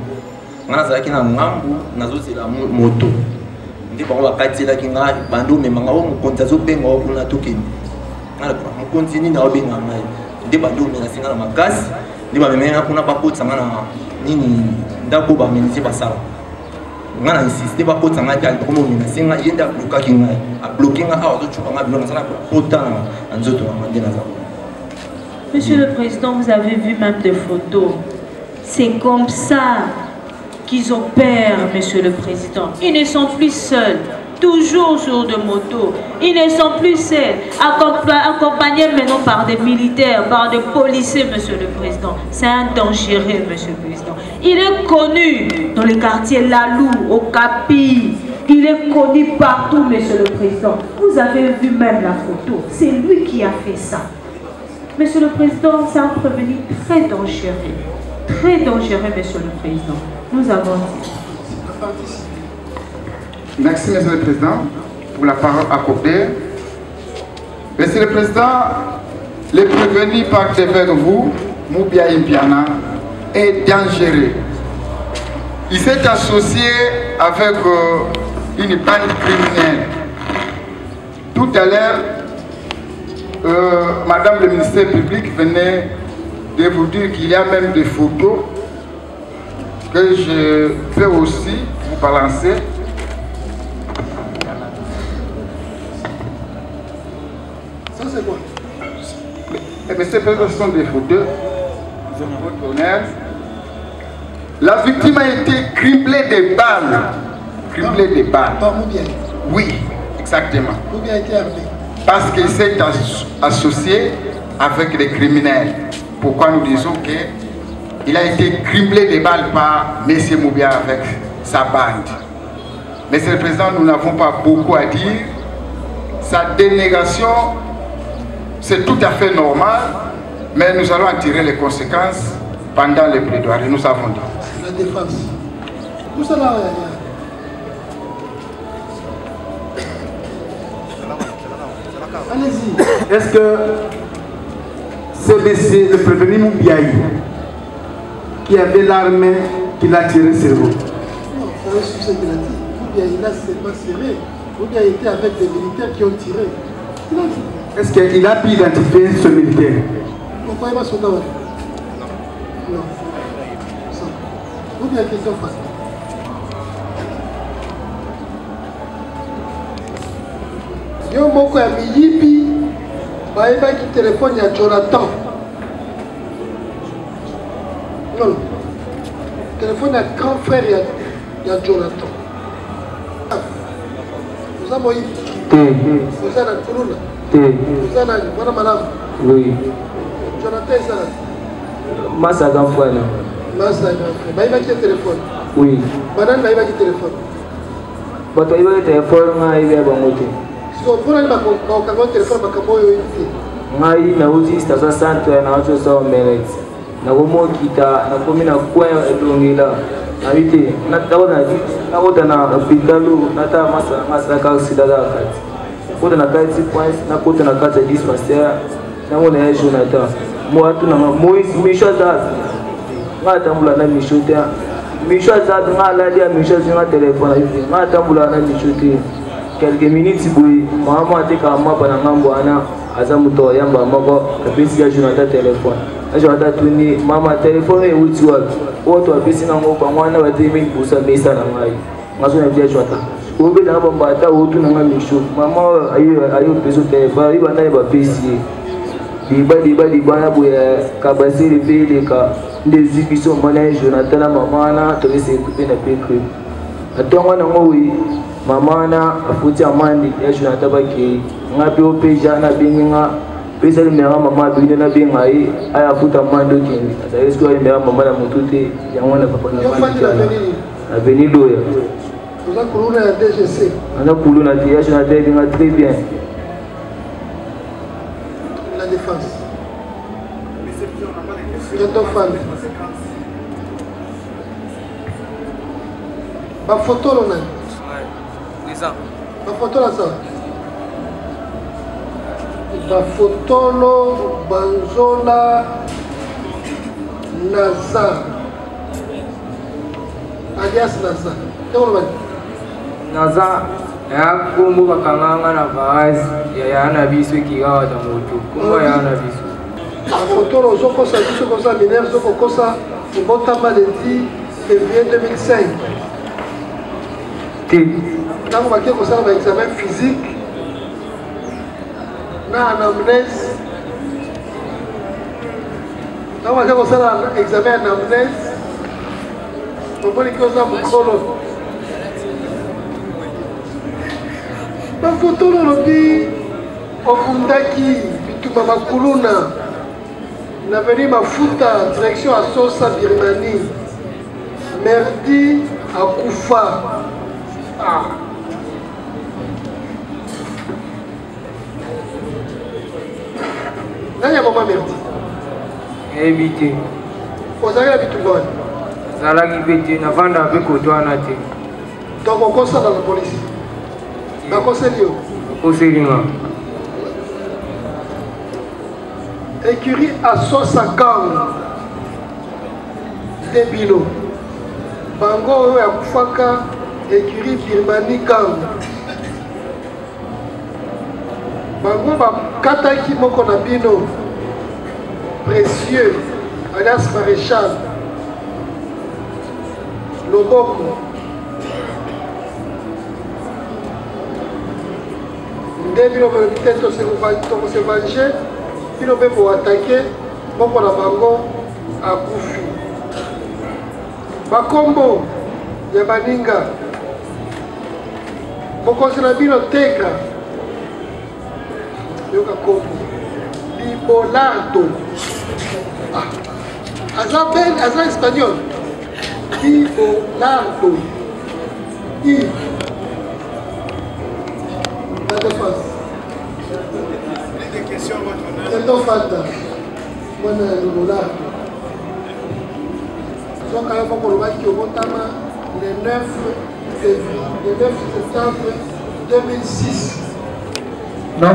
Ngana zalaki na ngambu nazozela moto. Ndi bango bakatela kinga bando memanga o mukonzi azobenga o kuna tokeni. Ngala mukonzi nini aobenga ngai. Ndi bando mena singa na makasi. Ndi ba memena kuna bakotsa ngana nini ndako ba menisi basala. Ngana insiste bakotsa ngati ali komo mena singa yenda bloka kinga. A bloquer nga azo chupa nga bilona sala potana nzoto na mandena za. Monsieur le Président, vous avez vu même des photos. C'est comme ça qu'ils opèrent, Monsieur le Président. Ils ne sont plus seuls, toujours sur de motos. Ils ne sont plus seuls, accompagnés maintenant par des militaires, par des policiers, Monsieur le Président. C'est un dangereux, Monsieur le Président. Il est connu dans les quartiers Lalou, au Capi. Il est connu partout, Monsieur le Président. Vous avez vu même la photo. C'est lui qui a fait ça. Monsieur le Président, c'est un prévenu très dangereux. Très dangereux, Monsieur le Président. Nous avons dit. Merci, Monsieur le Président, pour la parole accordée. Monsieur le Président, le prévenu pacte vers vous, Moubia Impiana, est dangereux. Il s'est associé avec une bande criminelle. Tout à l'heure, Madame le ministère public venait de vous dire qu'il y a même des photos que je peux aussi vous balancer. Ça c'est quoi? Mais ces photos sont des photos. La victime a été criblée de balles. Criblée de balles. Oui, exactement. Parce qu'il s'est associé avec les criminels. Pourquoi nous disons qu'il a été criblé de balles par M. Moubia avec sa bande. Monsieur le Président, nous n'avons pas beaucoup à dire. Sa dénégation, c'est tout à fait normal, mais nous allons en tirer les conséquences pendant les plaidoiries. Nous avons dit. La défense. Tout ça là, allez-y. Est-ce que c'est le prévenu Moubiaï qui avait l'arme qui l'a tiré sur vous? Non, c'est ce qu'il a dit. bien il a seulement serré, ou bien il était avec des militaires qui ont tiré. Est-ce qu'il a pu identifier ce militaire? Pourquoi il va sauter? Non. Ou bien question facile. Yo moko ya miyibi bayebaki téléphone ya Jonathan. Non. Téléphone ya grand frère ya Jonathan. Vous avez moyi? Vous avez la Kuluna? Vous avez la madame? Oui. Jonathan est là. Massa grand frère. Massa grand frère. Bayebaki téléphone? Oui. Madame bayebaki téléphone? Bato bayebaki téléphone nga ibe bangote. Ngai nauti station centre na wacho sawa melet na komokita na komi na kwa elongela na bite na taona na kota na hospitalu na ta masa ka sidala kati kota na kati points na kota na kati dispensaire na mona ya Jonathan mo atu na Moïse Michel Zaz nga tambula na Michel Michel Zaz nga la dia Michel zinga telefona nga tambula na Michel quelques minutes boui maman a dit qu'à moi pendant ngambo ana azamuto yamba moko kapesi ya Jonathan téléphone Jonathan tuni mama téléphone e wuti wa oto apesi ngambo ba mwana wa 2000% mesa na ngai ngaso na bia Jonathan obe na ba mbata otu na ngami show mama ayo peso téléphone iba na ba pesi diba na boya kabasiri pele ka ndezi biso mana Jonathan na mama na to ese kupe na pekre atonga na ngowi mama na afuti amandi ya Jonathan bake ngapi opeja na binga pesa le mera mama bino na binga ai aya futa mando kindi asa esko ai mera mama na mutute ya mwana papa na mandi na venido ya Oza kuluna ya DGC ana kuluna ya Jonathan binga très bien la défense bientôt femme ba photo lona bafoto na sa bafotolo banzola naza alias naza naza ya kumbu bakanganga na vazi ya na biso kigawa ta moto kumba ya na biso bafotolo ozokosa biso kosa minere ozokokosa obotama le 10 février 2005 Quand on va dire un examen physique, na anamnèse, quand on va dire un examen anamnèse, on peut dire que ça vous solo. Ma photo lolobi, okundaki, bituma makuluna, na venu mafuta direction à Sosa Birmanie, merdi à Koufa. Ah. Nani ya mama merdi? Ebite. Ozali bitu boni. Zalaki bete na vanda pe kotwana te. Donc on constate dans la police. Na conseil yo. Conseil nga. Écurie à 150 débilo. Bango oyo ya kufaka écurie Birmanie Gang. Bango bakataki moko na bino précieux alias maréchal Loboko nde bino te tokose venger bino mpe boatake moko na bango akufi bakombo ya baninga mokonzi na bino teka yoka kombo Libolardo aza espagnol Libolardo la défense Elton Fanta mwana Libolardo soka yo moko olobaki obotama le 9 septembre 2006 non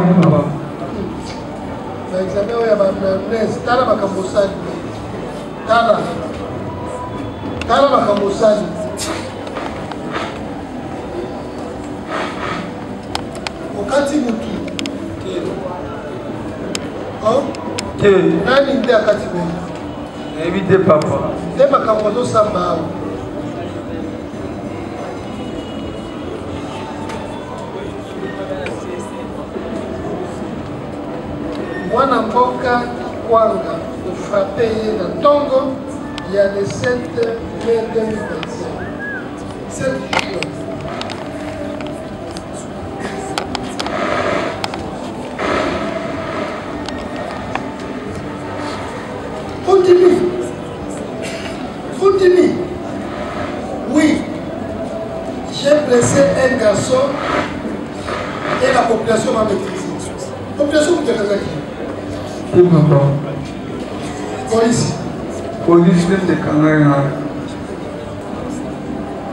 l'examen oyo ya banamnese tala makambo osali tala makambo osali akati mutu nani nde akati mutu évite papa nde makambo azosamba awa mwana mboka Kwanga frappé na Tongo il y a le 7 mai 2025. 7 juin. Continue. Oui, j'ai blessé un garçon et la population m'a maîtrisé. La population vous dit Police. Police de Kangana.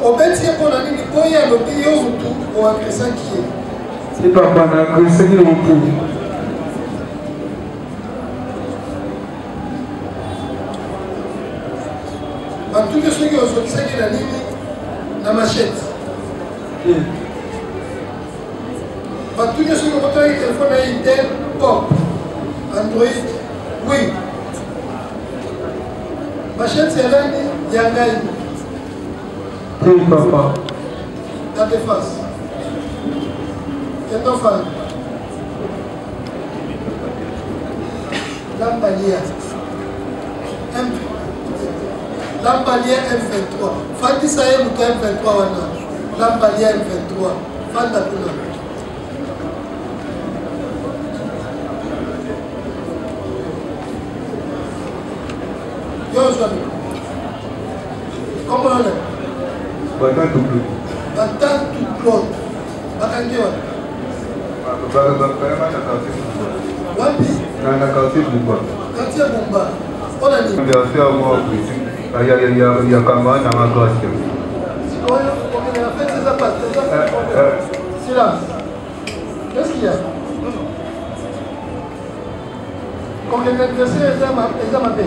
Au fait, si on a dit que il y a le pays autour pour agresser qui est. C'est pas pour agresser le pays. En tout cas, ceux qui ont sorti la ligne, la machette. En tout cas, ceux qui ont monté le téléphone à Intel, pop, Android, oui. Machette, c'est là, il y a un gars. Oui, papa. La défense. C'est ton fan. Lampalière. Lampalière M23. Fandi Saye Mouka M23 wana. Lampalière M23. Fanda Kuna. Comment on est? Batan tout bleu. Batan tout bleu. Batan qui est? Wapi? Dans quartier Bumba. Quartier Bumba. On a dit. Merci à moi. Il y a Kama dans ma classe. On a fait ses appâts. Silence. Qu'est-ce qu'il y a? Combien d'adversaires les hommes appellent?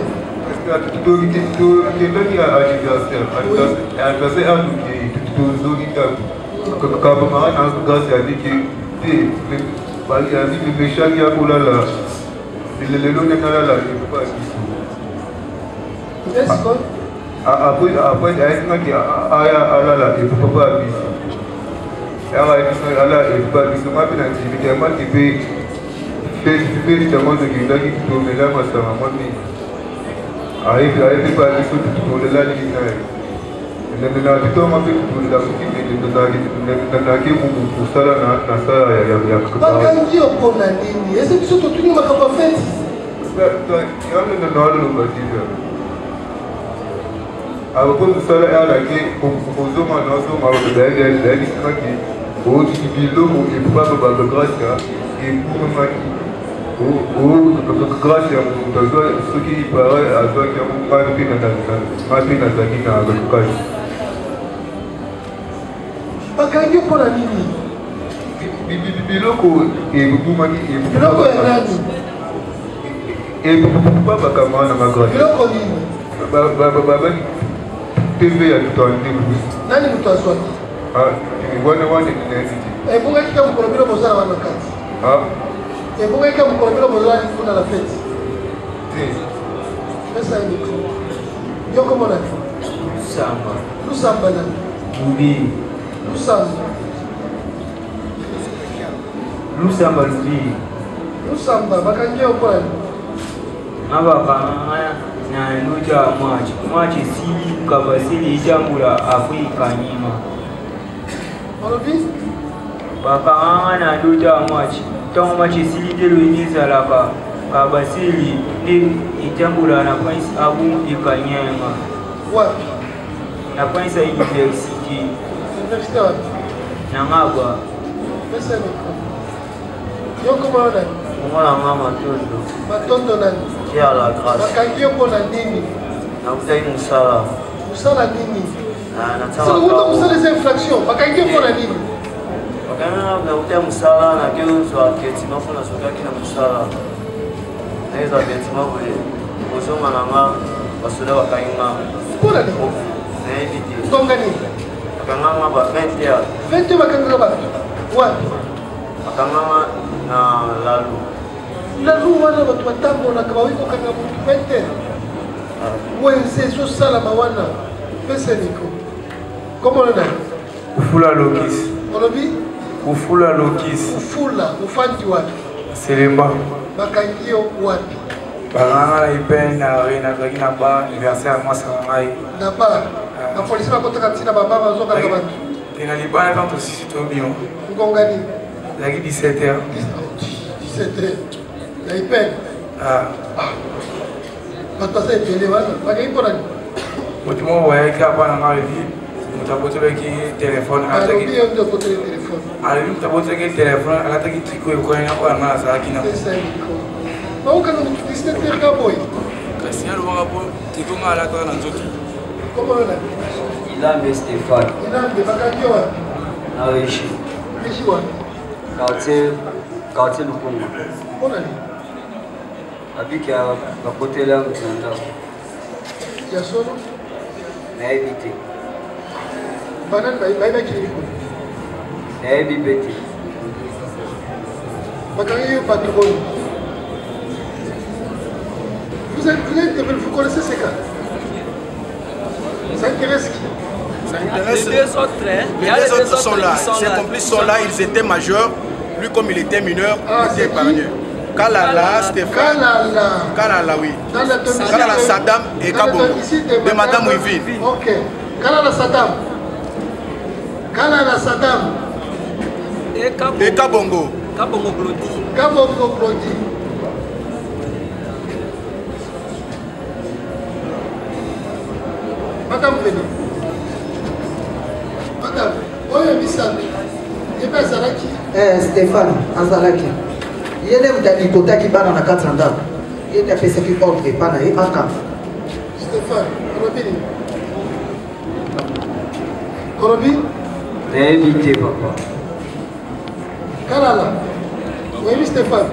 grâce à ce qui paraît à toi qui a pas pu Bakangi pour la nini. Biloko et Boumani et Biloko est nani. Et Baba Kamana ma grâce. Biloko nini. Baba TV à tout en début. Nani mutazwa. Ah, tu vois le one identity. Et bunga kika mkolobilo bozala wana kati. Ah. Et bunga kika mkolobilo bozala kuna la fête. Si. Pesa micro. Yo comment on a fait? Samba. Lusamba nani. Lubi. Lusamba. Lusamba Lubi. Lusamba bakangi okola. Ababa na luja mwachi si kabasili jambula Afrika nyima. Olobi? Baka na luja mwachi tongo mwachi sili delo inizalaka kabasili ni ijambula na prince abu ikanyema. Wapi? Na prince university. University wapi? Na ngaba. Pesa micro. Yo comment on a? Mwana mama tondo. Matondo nani? Kia la grâce. Bakangi okola nini? Na utai musala. Musala nini? Nataka c'est où musala les infractions. Bakangi okola nini? Bakana na utai musala na kio so aketi mafuna soka kina musala. Naiza beti mabwe. Ozoma nanga basoda bakainga. Kola nini? Na evite. Tonga nini? Bakanga ba 20 20 bakanga ba. Wapi? bakanganga na lalu lalu wana bato batambolaka bawiki kokanga motu pete wenze ezosalama wana pese miko komonana Ufula Lokis. olobi Ufula Lokis. ufula ufandi wapi Selemba. bakangi yo wapi Banganga ipen na rena kaki na ba anniversaire mwasa ngai. na ba na polisi bakotaka ntina baba bazokanga bato Tenga libana quand aussi to bio. ngongani Lagi 17h. 17h. Ya ipen. Bato asa ebele wana bakangi mpona nini Motu mo wayaki apa na ngai vi. Motu abotolaki telefone alobi yo nde okotoli telefone alobi motu abotolaki telefone alataki triko ekoyanga oyo anga azalaki na baokanga motu 17h ka boye kasi alobaka po triko nga alataka na nzoto komona Ilambe Stéphane Ilambe bakangi yo wapi na Rishi Rishi wapi quartier Lukunga mpona nini abiki bakoteli yango na ndako ya solo nayebi te banani bayebaki nini nayebi mpe te bakangi yo bato oyo vous êtes vous connaissez ces cas ça intéresse qui Les deux autres sont là. Ses complices sont là, ils étaient majeurs. Lui, comme il était mineur, il était épargné. Kalala, Stéphane. Kalala, oui. Kalala, Saddam et Kabongo. De Madame Wivine. Ok. Kalala, Saddam. Kalala, Saddam. Et Kabongo. Kabongo Glodi. Kabongo Glodi. Madame Veni. Madame, oyo misami. Ebe azalaki. Stéphane, azalaki. Yene mutani kotaki bana na kati ndako. Yene apesaki ordre pana ye aka. Stéphane, Robini. Korobi? Nayebi te papa. Kalala. Oyebi Stéphane.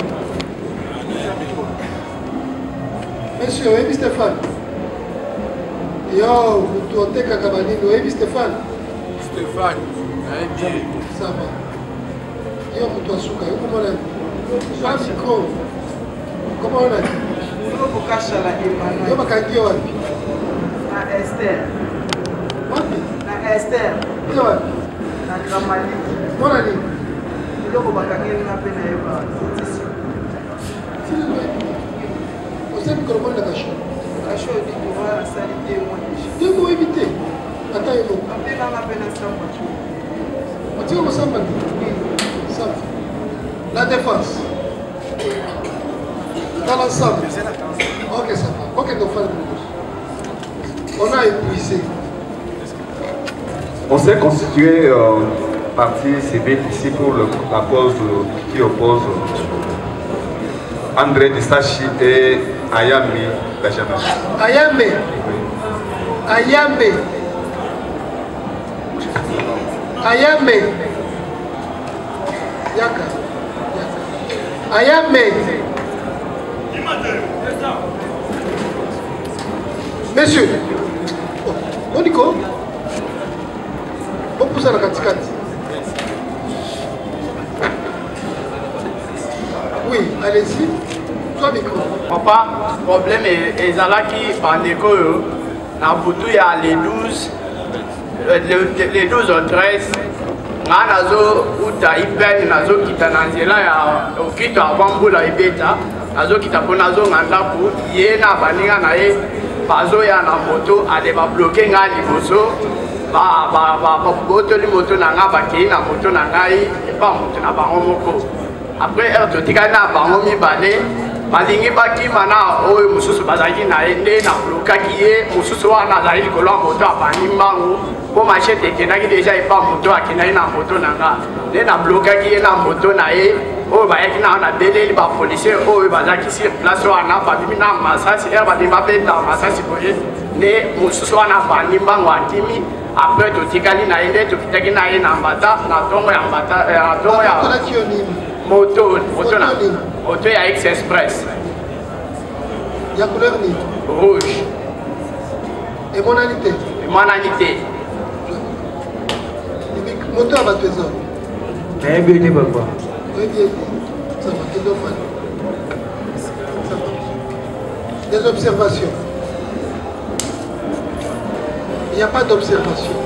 Monsieur, oyebi Stéphane. Yo, mutu otekaka banini, oyebi Stéphane. Stéphane, nayebi. Ça va. Yo mutu asuka, yo komona ni. Sois micro. Comment on a dit? Yo bakangi yo wapi? Na Esther. Wapi? Na Esther. Yo wapi? Na Gramali. Mbona nini? Iloko bakangi nga pe na yeba. Ose mikolo mwana na kasho. Kasho di kuva na sali te mo deshi. Te mo éviter. Ata yo moko. Apena nga pe na samba. Otiko kosamba ni? Ça va. La défense. Dans l'ensemble. Ok, ça va. Ok, donc on a épuisé. On s'est constitué partie civile ici pour la cause qui oppose André Disachi et Ayambe Benjamin. Ayambe. Ayambe. Ayambe. Yaka. Ayambe. Messieurs, Monico, on pousse à la katikati. Oui, allez-y. Toi, micro. Papa, problème est qui bandeko na butu ya les 12 au 13 nga nazo uta ipeni nazo kita na nzela ya okito avant mbula ibeta nazo kita po nazo ngandaku ye na baninga na ye bazo ya na moto ale ba bloquer nga liboso ba botoli moto na nga bakei na moto na ngai pa moto na bango moko après heure totikali na bango mibale balingi bakima na oyo mosusu bazalaki na ye nde na blokaki ye mosusu wana azali likolo ya moto abandi mbangu mpo machete ekendaki deja epa moto akendaki na moto na nga nde na blokaki ye na moto na ye oyo bayaki na na beleli bapolisier oyo bazalaki sur place wana babimi na masasi ere babimi babeta masasi boye nde mosusu wana abandi mbangu akimi après totikali na ye nde tokitaki na ye na mbata na ntongo ya mbata na ntongo ya moto ya X Express. Ya couleur ni? Rouge. Et mon anité? Mon anité. Moto à battre. Nayebi te papa. Oui, bien dit. Ça va, quel dommage. Ça va. Des observations. Il n'y a pas d'observation.